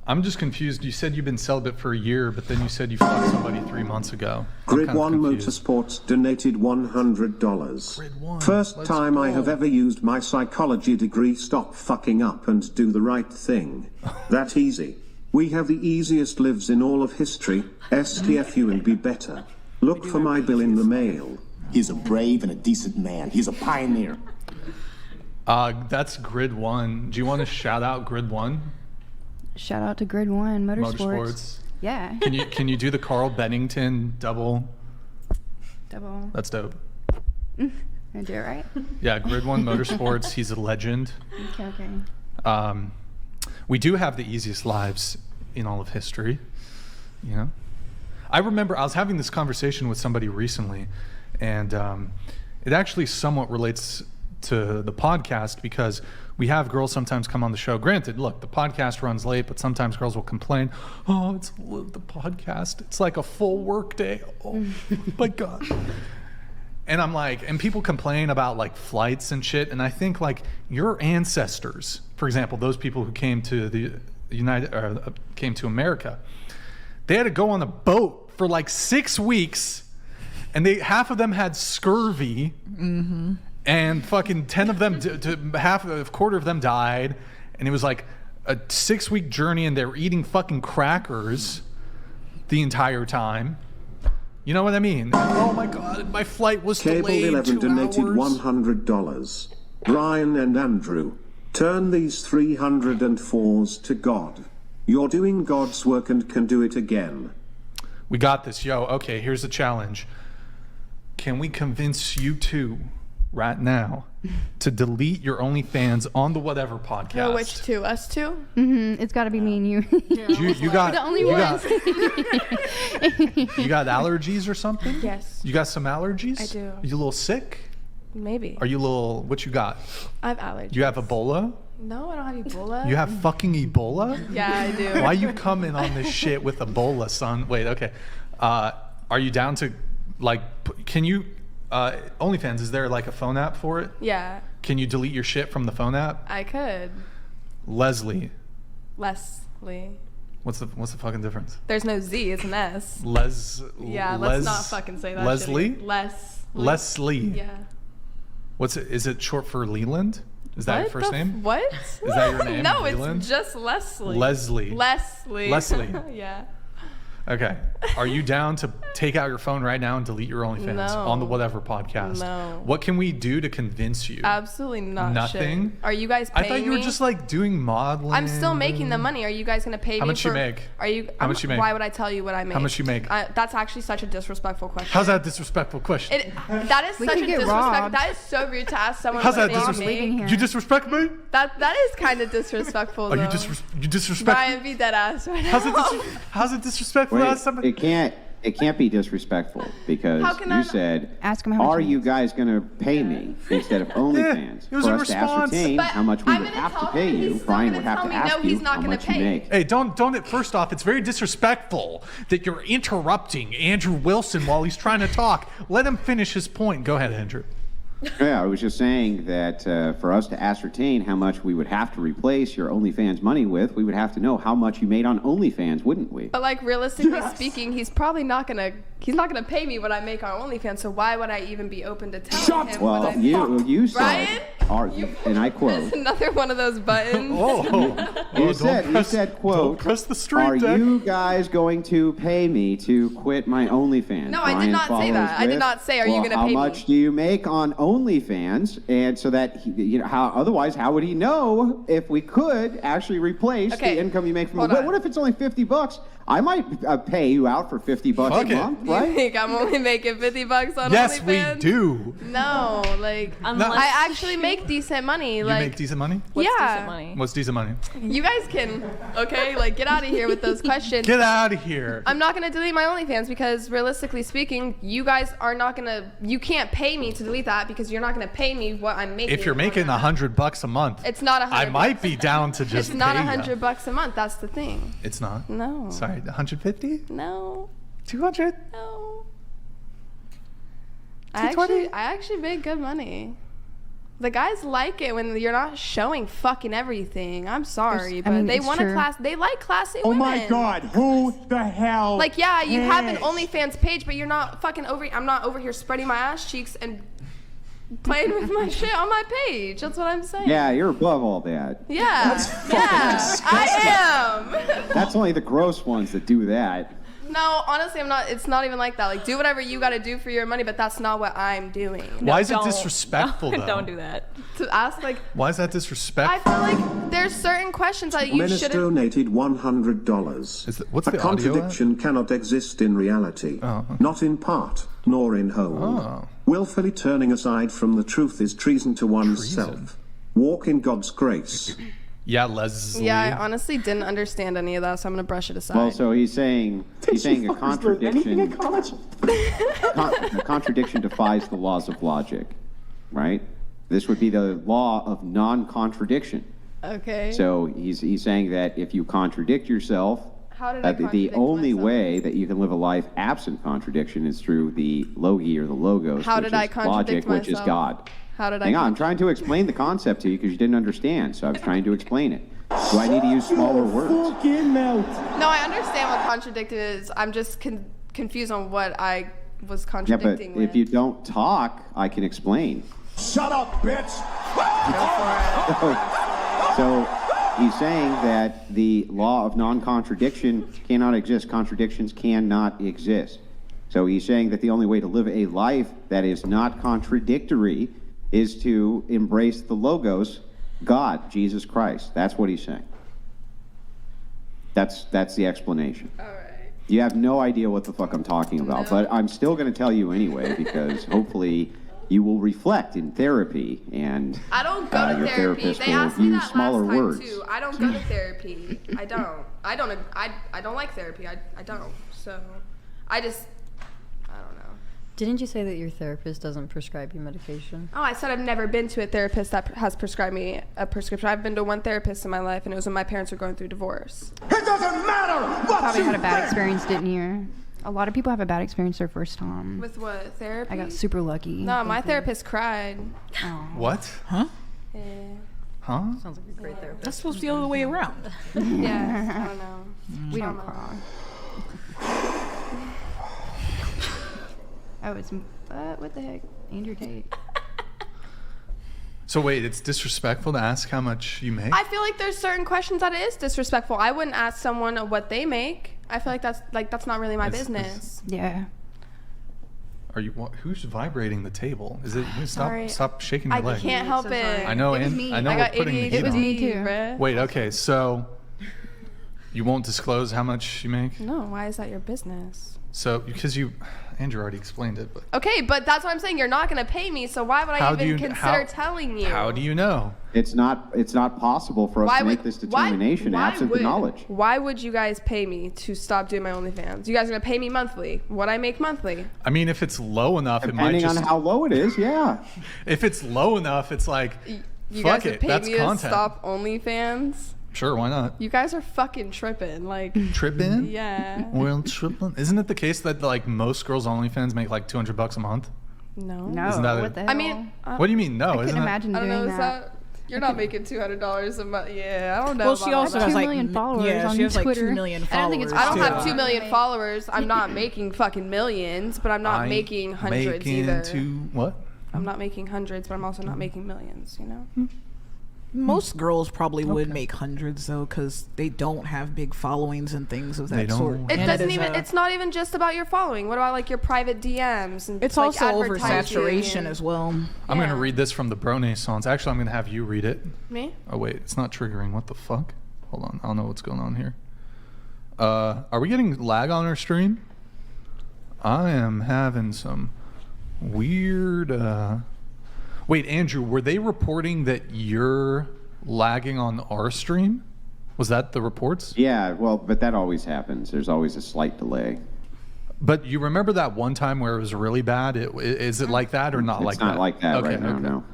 I'm just confused. You said you've been celibate for a year, but then you said you fucked somebody 3 months ago. Grid 1 Motorsports donated $100. First time I have ever used my psychology degree. Stop fucking up and do the right thing. That easy. We have the easiest lives in all of history. STFU and be better. Look for my bill in the mail. He's a brave and a decent man. He's a pioneer. That's Grid 1. Do you want to shout out Grid 1? Shout out to Grid 1 Motorsports. Yeah. Can you do the Carl Bennington double? That's dope. I do it right? Yeah, Grid 1 Motorsports. He's a legend. Okay. We do have the easiest lives in all of history. You know, I remember I was having this conversation with somebody recently, and it actually somewhat relates to the podcast, because we have girls sometimes come on the show. Granted, look, the podcast runs late, but sometimes girls will complain, oh, it's the podcast. It's like a full work day. Oh my God. And I'm like, and people complain about like flights and shit. And I think like your ancestors, for example, those people who came to the came to America, they had to go on a boat for like 6 weeks, and half of them had scurvy. Mm-hmm. And fucking 10 of them, a quarter of them died. And it was like a 6-week journey, and they were eating fucking crackers the entire time. You know what I mean? Oh my God, my flight was Cable delayed 11 2 donated hours. $100. Brian and Andrew, turn these 304s to God. You're doing God's work and can do it again. We got this, yo. Okay, here's the challenge. Can we convince you two right now to delete your OnlyFans on the Whatever podcast? Oh, which two? Us two? Mm-hmm. It's got to be me and you. You got the only ones. You got allergies or something? Yes. You got some allergies? I do. Are you a little sick? Maybe. Are you a little, what you got? I have allergies. You have Ebola? No, I don't have Ebola. You have fucking Ebola? Yeah, I do. Why you coming on this shit with Ebola, son? Wait, okay. Are you down to, like, can you, OnlyFans, is there like a phone app for it? Yeah. Can you delete your shit from the phone app? I could. Leslie. What's the fucking difference? There's no Z, it's an S. Yeah, let's not fucking say that. Leslie? Leslie. Yeah. Is it short for Leland? Is that your first name? What? Is that your name? No, Leland? it's just Leslie. Leslie. Yeah. Okay. Are you down to take out your phone right now and delete your OnlyFans on the Whatever podcast? No. What can we do to convince you? Absolutely not. Nothing? Shit. Are you guys paying me? I thought you were just like doing modeling. I'm still making the money. Are you guys going to pay me? How much you make? How much you make? Why would I tell you what I make? How much you make? That's actually such a disrespectful question. How's that a disrespectful question? That is such a disrespect. That is so rude to ask someone. How's what that disrespectful? You disrespect me? That is kind of disrespectful. You disrespect? Brian, be dead ass right now. How's it disrespectful to ask somebody? It can't be disrespectful, because you said, ask him how much are you guys going to pay me instead of OnlyFans? it was For a us to response. ascertain how much we would have to pay you, Brian would have to ask you how much you make. Hey, don't. First off, it's very disrespectful that you're interrupting Andrew Wilson while he's trying to talk. Let him finish his point. Go ahead, Andrew. Yeah, I was just saying that for us to ascertain how much we would have to replace your OnlyFans money with, we would have to know how much you made on OnlyFans, wouldn't we? But like realistically speaking, he's probably not gonna pay me what I make on OnlyFans. So why would I even be open to telling him? Well, you said, and I quote. It's another one of those buttons. You said, quote, press the street are deck. you guys going to pay me to quit my OnlyFans? No, I did not say that. I did not say, are you going to pay me? How much do you make on OnlyFans? And so that, otherwise, how would he know if we could actually replace the income you make from it? What if it's only $50? I might pay you out for $50 a month, right? You think I'm only making $50 on yes, OnlyFans? We do. No, like I actually make decent money. You make decent money? What's decent money? What's decent money? You guys can, get out of here with those questions. Get out of here. I'm not gonna delete my OnlyFans because realistically speaking, you guys are not gonna. You can't pay me to delete that because you're not gonna pay me what I'm making. If you're making $100 a month, it's not $100. I might be down to just. It's not $100 a month. That's the thing. It's not. No. Sorry, 150? No. 200? No. 220? I actually make good money. The guys like it when you're not showing fucking everything. I'm sorry, but they want a class. They like classy women. Oh my God, who the hell? Like, yeah, you have an cares? OnlyFans page, but you're not fucking I'm not over here spreading my ass cheeks and playing with my shit on my page. That's what I'm saying. Yeah, you're above all that. Yeah, I am. That's only the gross ones that do that. No, honestly, I'm not. It's not even like that. Like, do whatever you got to do for your money, but that's not what I'm doing. Why is it disrespectful, though? Don't do that. To ask, like, Why is that disrespectful? I feel like there's certain questions that you Menace shouldn't. donated $100. What's a the audio contradiction cannot exist in reality, not in part, nor in whole. Willfully turning aside from the truth is treason to oneself. Walk in God's grace. Yeah, Leslie. Yeah, I honestly didn't understand any of that, so I'm gonna brush it aside. Well, so he's saying a contradiction. A contradiction defies the laws of logic, right? This would be the law of non-contradiction. Okay. So he's saying that if you contradict yourself, How did I the contradict only myself? way that you can live a life absent contradiction is through the logi or the logos, How which did I is contradict logic, which is myself? God. How did I? Hang on, I'm trying to explain the concept to you because you didn't understand, so I was trying to explain it. Do I need to use smaller words? No, I understand what contradicted is. I'm just confused on what I was Yeah, but contradicting with. if you don't talk, I can explain. Shut up, bitch! So he's saying that the law of non-contradiction cannot exist. Contradictions cannot exist. So he's saying that the only way to live a life that is not contradictory is to embrace the logos, God, Jesus Christ. That's what he's saying. That's the explanation. All right. You have no idea what the fuck I'm talking about, but I'm still going to tell you anyway because hopefully you will reflect in therapy and I don't go to your therapy. therapist They will asked me use that smaller last time words. too. I don't go to therapy. I don't like therapy. I don't. So I don't know. Didn't you say that your therapist doesn't prescribe you medication? Oh, I said I've never been to a therapist that has prescribed me a prescription. I've been to one therapist in my life, and it was when my parents were going through divorce. It doesn't matter what Probably you had a bad think. experience, didn't you? A lot of people have a bad experience their first time. With what, therapy? I got super lucky. No, my therapist cried. What? Huh? Yeah. Huh? Sounds like a great therapist. That's supposed to be the other way around. Yeah, I don't know. We don't cry. Oh, it's what the heck, Andrew Tate. So wait, it's disrespectful to ask how much you make? I feel like there's certain questions that it is disrespectful. I wouldn't ask someone what they make. I feel like that's not really my business. Yeah. Are you? Who's vibrating the table? Is it? Sorry. Stop shaking your I leg. can't help it. I know. It was and me. I know I we're got putting the ADHD. heat It was on. me too. Bruh. Wait. Okay. So you won't disclose how much you make? No. Why is that your business? So because Andrew already explained it, but Okay, but that's what I'm saying. You're not gonna pay me, so why would I even consider telling you? How do you know? It's not possible for us to make this determination absent the knowledge. Why would you guys pay me to stop doing my OnlyFans? You guys are gonna pay me monthly. What I make monthly? I mean, if it's low enough, it might Depending just. on how low it is, yeah. If it's low enough, it's like, You fuck guys would it, pay that's me content. to stop OnlyFans? Sure, why not? You guys are fucking tripping. Like Tripping? Yeah. Well, tripping. Isn't it the case that like most girls on OnlyFans make like $200 a month? No. No. Isn't that what it? the hell? I mean, What do you mean? No, I couldn't isn't it? imagine I don't doing know. Is that you're not making $200 a month? Yeah, I don't know. Well, about she also that. has 2 like million followers yeah, on she has like Twitter. 2 million I followers. don't think it's I don't have too. 2 million followers. I'm not making fucking millions, but I'm not making hundreds either. What? I'm not making hundreds, but I'm also not making millions. You know. Most girls probably would make hundreds though, because they don't have big followings and things of They that sort. don't. It And doesn't is even. It's not even just about your following. What about like your private DMs and It's like, also advertising oversaturation and- as well. I'm going to read this from the Bronaissance. Actually, I'm going to have you read it. Me? Oh, wait. It's not triggering. What the fuck? Hold on. I don't know what's going on here. Are we getting lag on our stream? I am having some weird... Wait, Andrew, were they reporting that you're lagging on our stream? Was that the reports? Yeah, well, but that always happens. There's always a slight delay. But you remember that one time where it was really bad? Is it like that or not like that? It's not like that Okay, right now, okay. no.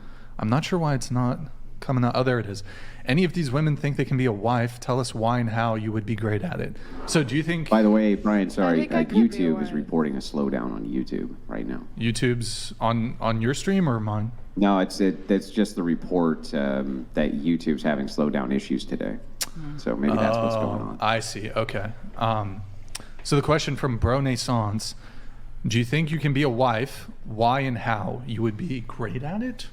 I'm not sure why it's not coming out. Oh, there it is. Any of these women think they can be a wife? Tell us why and how you would be great at it. So do you think... By the way, Brian, sorry, YouTube is reporting a slowdown on YouTube right now. YouTube's on your stream or mine? No, it's just the report that YouTube's having slowdown issues today. So maybe that's what's going on. I see. Okay. So the question from Bro Naissance, do you think you can be a wife? Why and how you would be great at it?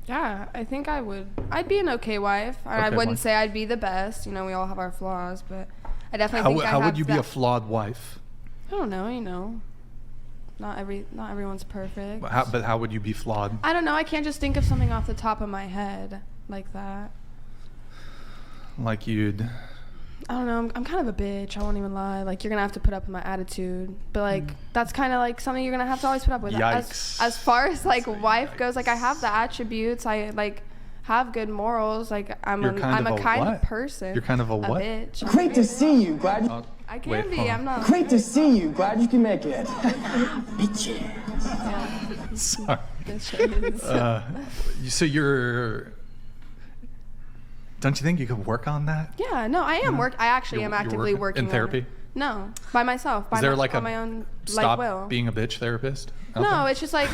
Yeah, I think I would. I'd be an okay wife. I wouldn't say I'd be the best. You know, we all have our flaws, but I definitely think how would you be a flawed wife? I don't know. You know, not everyone's perfect. But how would you be flawed? I don't know. I can't just think of something off the top of my head like that. Like you'd... I don't know. I'm kind of a bitch. I won't even lie. Like, you're going to have to put up with my attitude. But, like, that's kind of, like, something you're going to have to always put up with. Yikes. As far as, like, wife goes, like, I have the attributes. I, like, have good morals. Like, I'm a kind of person. You're kind of a what? Bitch. Great to see you. Glad you... I can be. I'm not... Great to see you. Glad you can make it. Bitches. Sorry. So you're... Don't you think you could work on that? Yeah, no, I am I actually am actively working in therapy. No, by myself. Is there like on my own stop will. being a bitch therapist? No, it's just like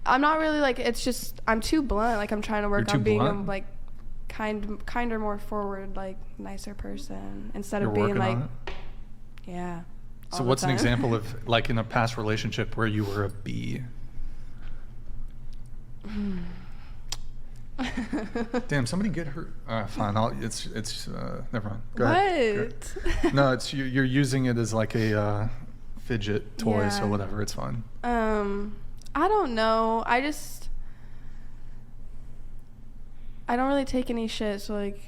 I'm not really like. It's just I'm too blunt. Like I'm trying to work on being a like kinder, more forward, like nicer person instead of being like. Yeah. So what's an example of like in a past relationship where you were a B? Damn, somebody get her. Fine, it's never mind. Go ahead. No, it's you're using it as like a fidget toy, so whatever, it's fine. I don't know. I don't really take any shit, so like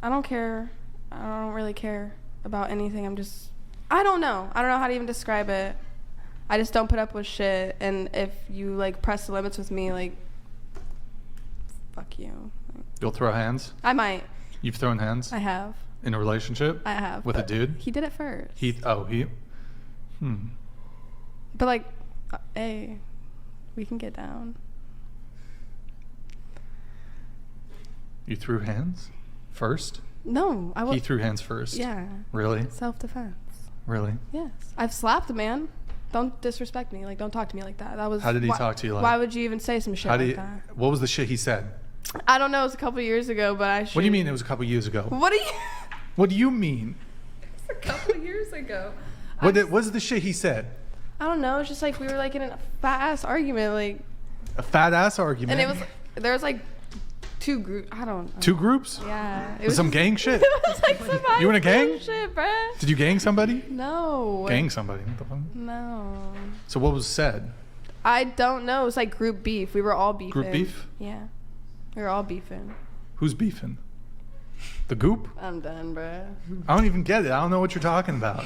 I don't care. I don't really care about anything. I don't know how to even describe it. I just don't put up with shit, and if you like press the limits with me, like fuck you. You'll throw hands? I might. You've thrown hands? I have. In a relationship? I have. With a dude? He did it first. But like, hey, we can get down. You threw hands first? No, He threw hands first. Yeah. Really? Self-defense. Really? Yes. I've slapped a man. Don't disrespect me. Like, don't talk to me like that. That was. How did he talk to you like? Why would you even say some shit like that? What was the shit he said? I don't know. It was a couple years ago, but I should. What do you mean it was a couple years ago? What do you? What do you mean? It's a couple years ago. What's the shit he said? I don't know. It's just like we were like in a fat ass argument, like. A fat ass argument. And there was like two groups. I don't know. Two groups? Yeah. It was some gang shit. It was like some You in a gang? Shit, bruh. Did you gang somebody? No. Gang somebody? What the fuck? No. So what was said? I don't know. It was like group beef. We were all beefing. Group beef? Yeah. We were all beefing. Who's beefing? The goop? I'm done, bruh. I don't even get it. I don't know what you're talking about.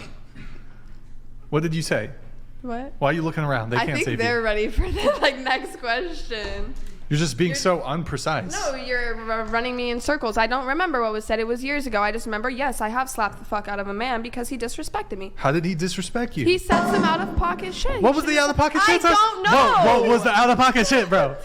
What did you say? What? Why are you looking around? They can't save you. I think they're ready for the next question. You're just being so unprecise. No, you're running me in circles. I don't remember what was said. It was years ago. I just remember, yes, I have slapped the fuck out of a man because he disrespected me. How did he disrespect you? He said some out-of-pocket shit. What was the out-of-pocket shit? I don't know. What was the out-of-pocket shit, bro?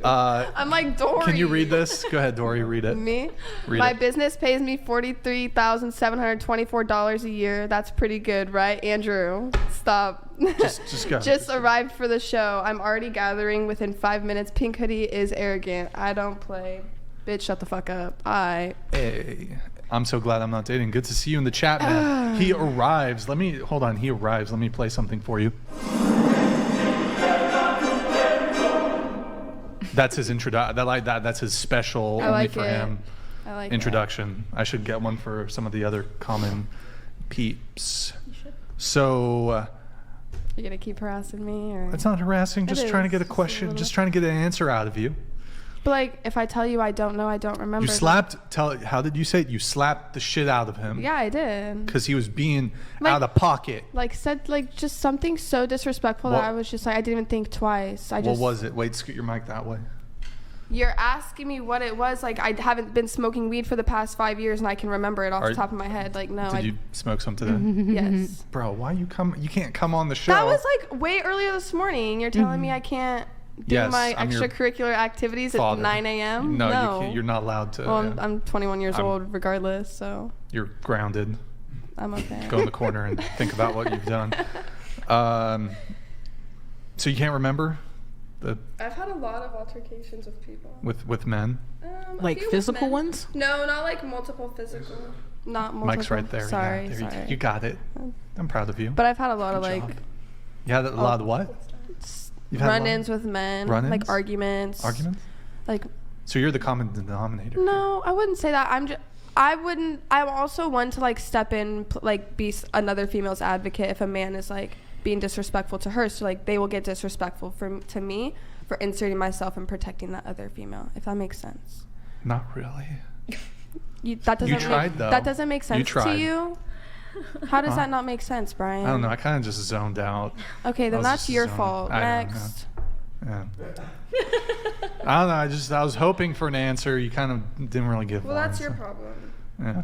I'm like, Dory. Can you read this? Go ahead, Dory, read it. Me? My business pays me $43,724 a year. That's pretty good, right, Andrew? Stop. Just go. Just arrived for the show. I'm already gathering within 5 minutes. Pink hoodie is arrogant. I don't play. Bitch, shut the fuck up. Hey, I'm so glad I'm not dating. Good to see you in the chat, man. He arrives. Hold on. He arrives. Let me play something for you. That's his introduction. That's his special only for him introduction. I should get one for some of the other common peeps. You should. So. You're gonna keep harassing me, or? It's not harassing. Just trying to get a question. Just trying to get an answer out of you. But like, if I tell you I don't know, I don't remember. You slapped. How did you say it? You slapped the shit out of him. Yeah, I did. Because he was being out of pocket. Said just something so disrespectful that I was just like, I didn't even think twice. What was it? Wait, scoot your mic that way. You're asking me what it was. Like, I haven't been smoking weed for the past 5 years, and I can remember it off the top of my head. Like, no. Did you smoke some today? Yes. Bro, why you can't come on the show? That was like way earlier this morning. You're telling me I can't. do my extracurricular activities at 9 a.m.? No. You're not allowed to. Well, I'm 21 years old regardless, so. You're grounded. I'm okay. Go in the corner and think about what you've done. So you can't remember? I've had a lot of altercations with people. With men? Like physical ones? No, not like multiple physical. Not multiple. Mike's right there. Sorry, yeah, sorry. You got it. I'm proud of you. But I've had a lot of like. You had a lot of what? Run-ins with men. Run-ins? Like arguments. Arguments? Like. So you're the common denominator. No, I wouldn't say that. I'm also one to like step in, like be another female's advocate if a man is like being disrespectful to her. So like they will get disrespectful to me for inserting myself and protecting that other female. If that makes sense. Not really. That doesn't make sense to you. How does that not make sense, Brian? I don't know. I kind of just zoned out. Okay, then that's your fault. Next. Yeah. I don't know. I was hoping for an answer. You kind of didn't really give one. Well, that's your problem. Yeah.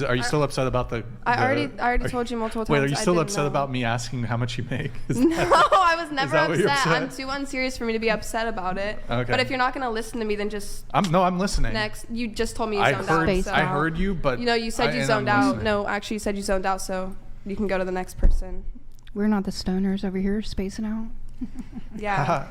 Are you still upset about the? I already told you multiple times. Wait, are you still upset about me asking how much you make? No, I was never upset. I'm too unserious for me to be upset about it. Okay. But if you're not gonna listen to me, then just. I'm listening. Next, you just told me you zoned out. I heard you, but. You said you zoned out. No, actually, you said you zoned out. So you can go to the next person. We're not the stoners over here spacing out. Yeah.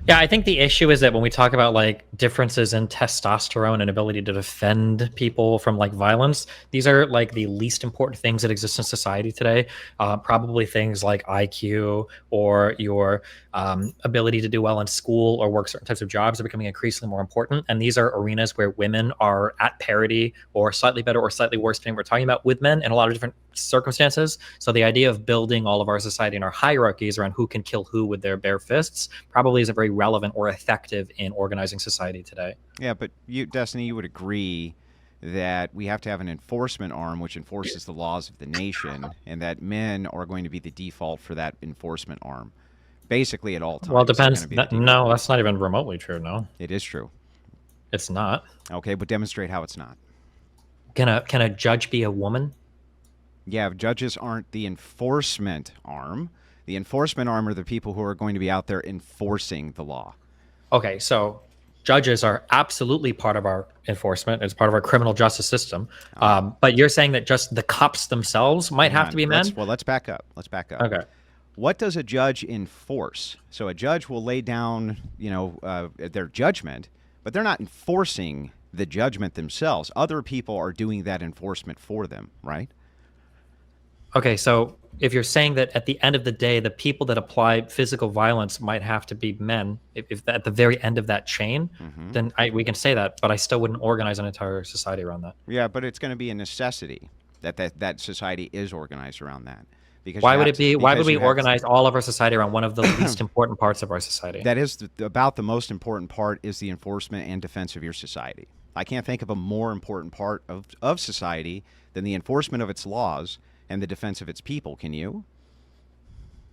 Yeah, I think the issue is that when we talk about like differences in testosterone and ability to defend people from like violence, these are like the least important things that exist in society today. Probably things like IQ or your ability to do well in school or work certain types of jobs are becoming increasingly more important. And these are arenas where women are at parity or slightly better or slightly worse than we're talking about with men in a lot of different circumstances. So the idea of building all of our society and our hierarchies around who can kill who with their bare fists probably isn't very relevant or effective in organizing society today. Yeah, but Destiny, you would agree that we have to have an enforcement arm which enforces the laws of the nation, and that men are going to be the default for that enforcement arm, basically at all times. Well, it depends. No, that's not even remotely true. No, it is true. It's not. Okay, but demonstrate how it's not. Can a judge be a woman? Yeah, judges aren't the enforcement arm. The enforcement arm are the people who are going to be out there enforcing the law. Okay, so judges are absolutely part of our enforcement. It's part of our criminal justice system. But you're saying that just the cops themselves might have to be men? Let's back up. Okay. What does a judge enforce? So a judge will lay down, their judgment, but they're not enforcing the judgment themselves. Other people are doing that enforcement for them, right? Okay, so if you're saying that at the end of the day, the people that apply physical violence might have to be men, if at the very end of that chain, then we can say that, but I still wouldn't organize an entire society around that. Yeah, but it's going to be a necessity that society is organized around that. Because why would we organize all of our society around one of the least important parts of our society? That is about the most important part is the enforcement and defense of your society. I can't think of a more important part of society than the enforcement of its laws and the defense of its people. Can you?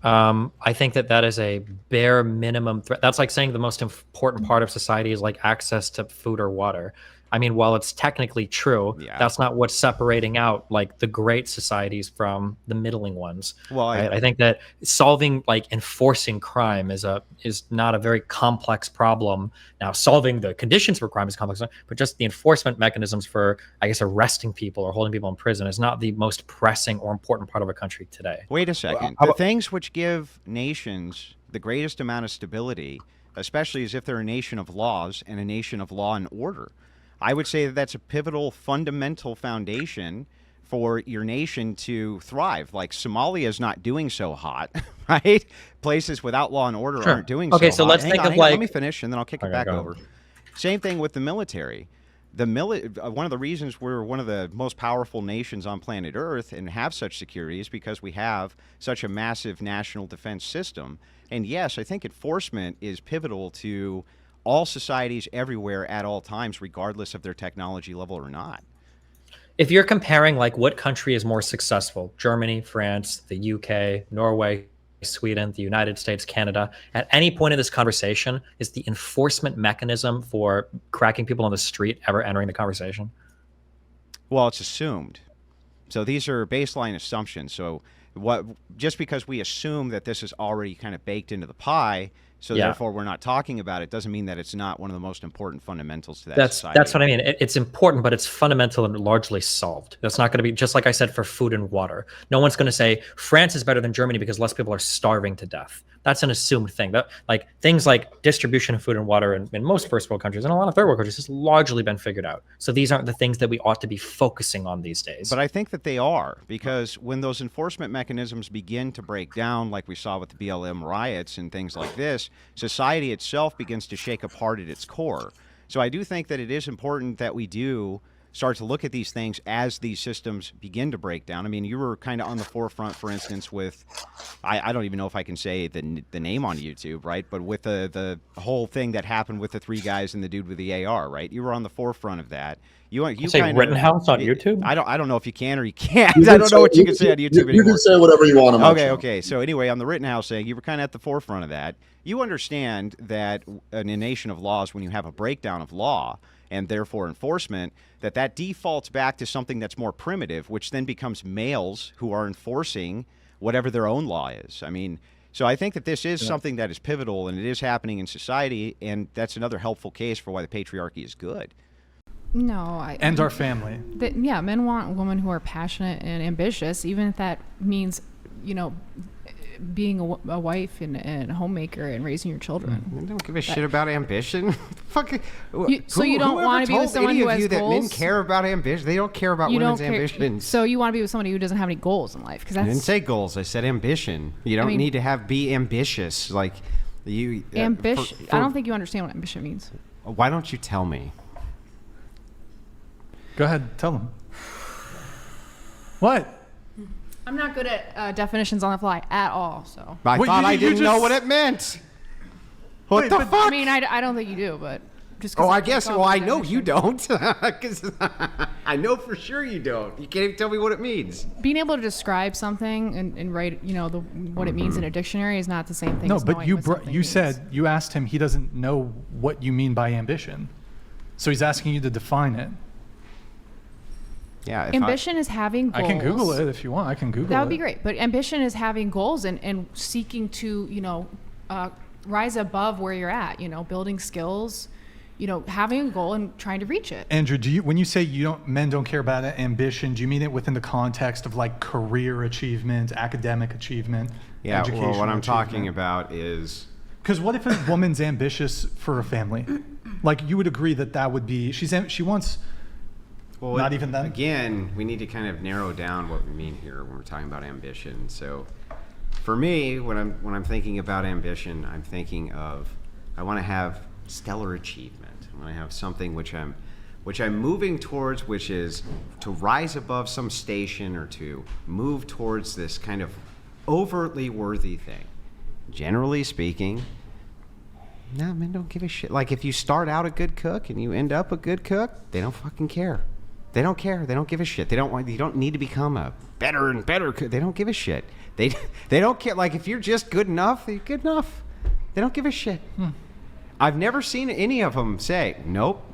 I think that is a bare minimum threat. That's like saying the most important part of society is like access to food or water. I mean, while it's technically true, that's not what's separating out like the great societies from the middling ones. Well, I think that enforcing crime is not a very complex problem. Now, solving the conditions for crime is complex, but just the enforcement mechanisms for, I guess, arresting people or holding people in prison is not the most pressing or important part of a country today. Wait a second. The things which give nations the greatest amount of stability, especially as if they're a nation of laws and a nation of law and order, I would say that that's a pivotal, fundamental foundation for your nation to thrive. Like Somalia is not doing so hot, right? Places without law and order aren't doing so hot. Okay, so let's think of like... Let me finish, and then I'll kick it back over. Same thing with the military. One of the reasons we're one of the most powerful nations on planet Earth and have such security is because we have such a massive national defense system. And yes, I think enforcement is pivotal to all societies everywhere at all times, regardless of their technology level or not. If you're comparing like what country is more successful, Germany, France, the UK, Norway, Sweden, the United States, Canada, at any point in this conversation, is the enforcement mechanism for cracking people on the street ever entering the conversation? Well, it's assumed. So these are baseline assumptions. So just because we assume that this is already kind of baked into the pie, so therefore we're not talking about it, doesn't mean that it's not one of the most important fundamentals to that society. That's what I mean. It's important, but it's fundamental and largely solved. That's not going to be, just like I said, for food and water. No one's going to say France is better than Germany because less people are starving to death. That's an assumed thing. That, like, things like distribution of food and water in most first world countries and a lot of third world countries has largely been figured out. So these aren't the things that we ought to be focusing on these days. But I think that they are, because when those enforcement mechanisms begin to break down, like we saw with the BLM riots and things like this, society itself begins to shake apart at its core. So I do think that it is important that we do start to look at these things as these systems begin to break down. I mean, you were kind of on the forefront, for instance, with, I don't even know if I can say the name on YouTube, right? But with the whole thing that happened with the 3 guys and the dude with the AR, right? You were on the forefront of that. You say Rittenhouse on YouTube? I don't know if you can or you can't. I don't know what you can say on YouTube anymore. You can say whatever you want on my channel. Okay. So anyway, on the Rittenhouse thing, you were kind of at the forefront of that. You understand that in a nation of laws, when you have a breakdown of law and therefore enforcement, that defaults back to something that's more primitive, which then becomes males who are enforcing whatever their own law is. I mean, so I think that this is something that is pivotal, and it is happening in society, and that's another helpful case for why the patriarchy is good. No, and our family. Men want women who are passionate and ambitious, even if that means, being a wife and a homemaker and raising your children. I don't give a shit about ambition. You don't want to be with someone who has goals? That men care about ambition. They don't care about women's ambitions. So you want to be with somebody who doesn't have any goals in life? I didn't say goals. I said ambition. You don't need to be ambitious. Like you. Ambition. I don't think you understand what ambition means. Why don't you tell me? Go ahead, tell them. What? I'm not good at definitions on the fly at all, so. I thought I didn't know what it meant. What the fuck? I mean, I don't think you do, but just. I guess. Well, I know you don't, because I know for sure you don't. You can't even tell me what it means. Being able to describe something and write, what it means in a dictionary is not the same thing. No, as but you asked him. He doesn't know what you mean by ambition, so he's asking you to define it. Yeah, ambition is having goals. I can Google it if you want. I can Google it. That would be great. But ambition is having goals and seeking to, rise above where you're at, building skills, having a goal and trying to reach it. Andrew, when you say men don't care about ambition, do you mean it within the context of like career achievement, academic achievement, education? Well, what I'm talking about is... Because what if a woman's ambitious for a family? Like, you would agree that would be... She wants... Well, not even that. Again, we need to kind of narrow down what we mean here when we're talking about ambition. So, for me, when I'm thinking about ambition, I'm thinking of I want to have stellar achievement. I want to have something which I'm moving towards, which is to rise above some station or to move towards this kind of overtly worthy thing. Generally speaking, no, men don't give a shit. Like, if you start out a good cook and you end up a good cook, they don't fucking care. They don't care. They don't give a shit. You don't need to become a better and better cook. They don't give a shit. They don't care. Like, if you're just good enough, you're good enough. They don't give a shit. I've never seen any of them say, "Nope,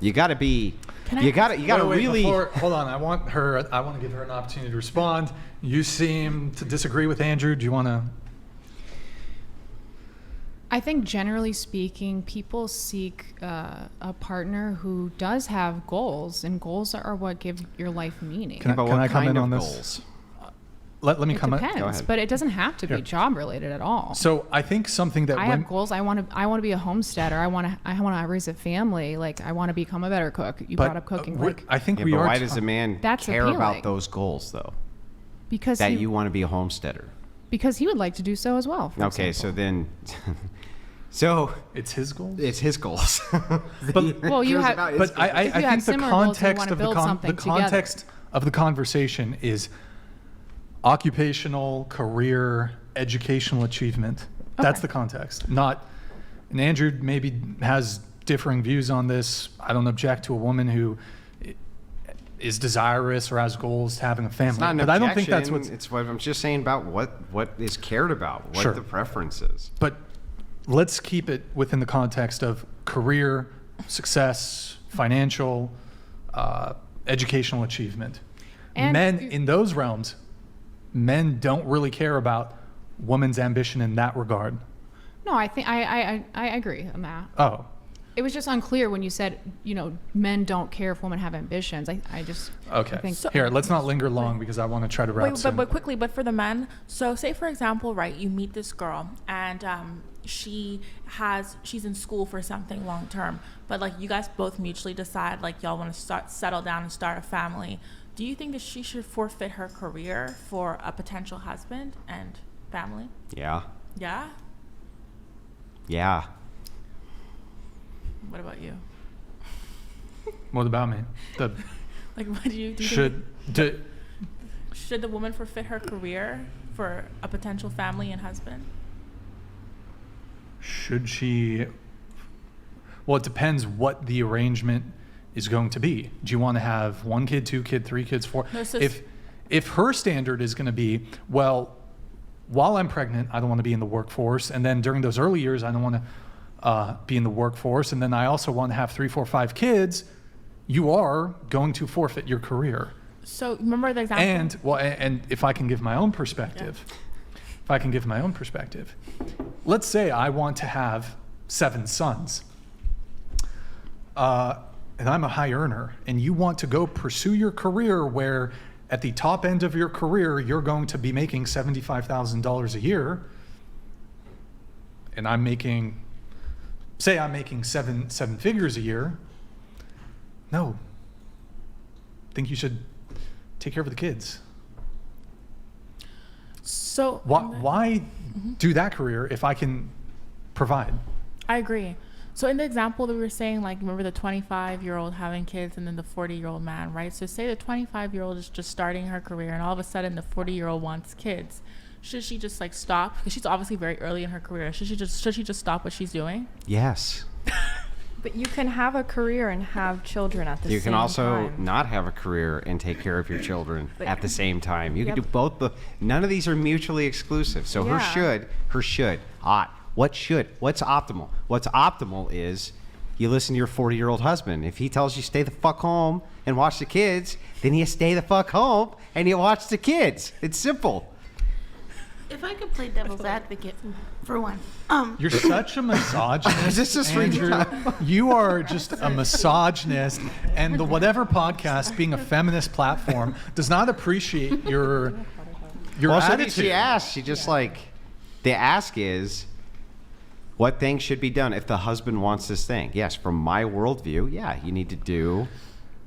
you got to be." You got to really. Hold on. I want to give her an opportunity to respond. You seem to disagree with Andrew. Do you want to? I think generally speaking, people seek a partner who does have goals, and goals are what give your life meaning. Can I comment on this? Let me comment. Depends, Go ahead. but it doesn't have to be job related at all. So I think something that I have goals. I want to be a homesteader. I want to raise a family. Like, I want to become a better cook. You brought up cooking. I think but why does a man care appealing. about those goals though? Because you want to be a homesteader. Because he would like to do so as well. Okay, so then. So it's his goals. It's his goals. But I think the context of the conversation is occupational, career, educational achievement. Okay. That's the context. And Andrew maybe has differing views on this. I don't object to a woman who is desirous or has goals to having a family. It's not an but objection. I don't think that's it's what I'm just saying about what is cared about, what the preference is. But let's keep it within the context of career, success, financial, educational achievement. men in those realms, men don't really care about women's ambition in that regard. No, I think I agree on that. Oh. It was just unclear when you said, men don't care if women have ambitions. I just okay. think Here, let's not linger long because I want to try to wrap soon. But quickly, but for the men, so say for example, right, you meet this girl and she's in school for something long term, but like you guys both mutually decide like y'all want to settle down and start a family. Do you think that she should forfeit her career for a potential husband and family? Yeah. Yeah? Yeah. What about you? What about me? Like, what do you should the woman forfeit her career for a potential family and husband? Should she? Well, it depends what the arrangement is going to be. Do you want to have 1 kid, 2 kid, 3 kids, 4? No, so if her standard is going to be, well, while I'm pregnant, I don't want to be in the workforce, and then during those early years, I don't want to be in the workforce, and then I also want to have 3, 4, 5 kids, you are going to forfeit your career. So remember the example. And if I can give my own perspective, let's say I want to have 7 sons, and I'm a high earner, and you want to go pursue your career where at the top end of your career, you're going to be making $75,000 a year, and I'm making 7 figures a year. No. I think you should take care of the kids. So why do that career if I can provide? I agree. So in the example that we were saying, like, remember the 25-year-old having kids and then the 40-year-old man, right? So say the 25-year-old is just starting her career and all of a sudden the 40-year-old wants kids. Should she just like stop? Because she's obviously very early in her career. Should she just stop what she's doing? Yes. But you can have a career and have children at the same time. You can also not have a career and take care of your children at the same time. You can do both. None of these are mutually exclusive. So her should. What's optimal? What's optimal is you listen to your 40-year-old husband. If he tells you stay the fuck home and watch the kids, then you stay the fuck home and you watch the kids. It's simple. If I could play devil's advocate for one. You're such a misogynist, Andrew. You are just a misogynist, and the Whatever podcast, being a feminist platform, does not appreciate your attitude. She asked. She just like, the ask is, what things should be done if the husband wants this thing? Yes, from my worldview, you need to do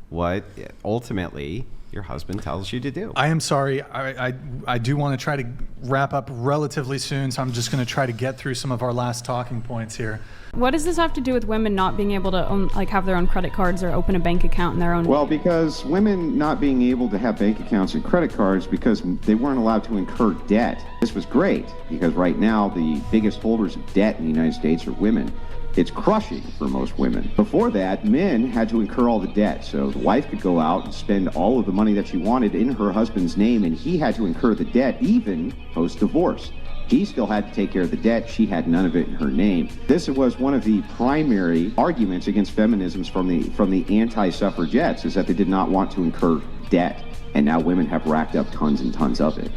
what ultimately your husband tells you to do. I am sorry. I do want to try to wrap up relatively soon, so I'm just going to try to get through some of our last talking points here. What does this have to do with women not being able to have their own credit cards or open a bank account in their own? Well, because women not being able to have bank accounts and credit cards because they weren't allowed to incur debt. This was great because right now the biggest holders of debt in the United States are women. It's crushing for most women. Before that, men had to incur all the debt. So the wife could go out and spend all of the money that she wanted in her husband's name, and he had to incur the debt even post-divorce. He still had to take care of the debt. She had none of it in her name. This was one of the primary arguments against feminism from the anti-suffragettes, is that they did not want to incur debt. And now women have racked up tons and tons of it.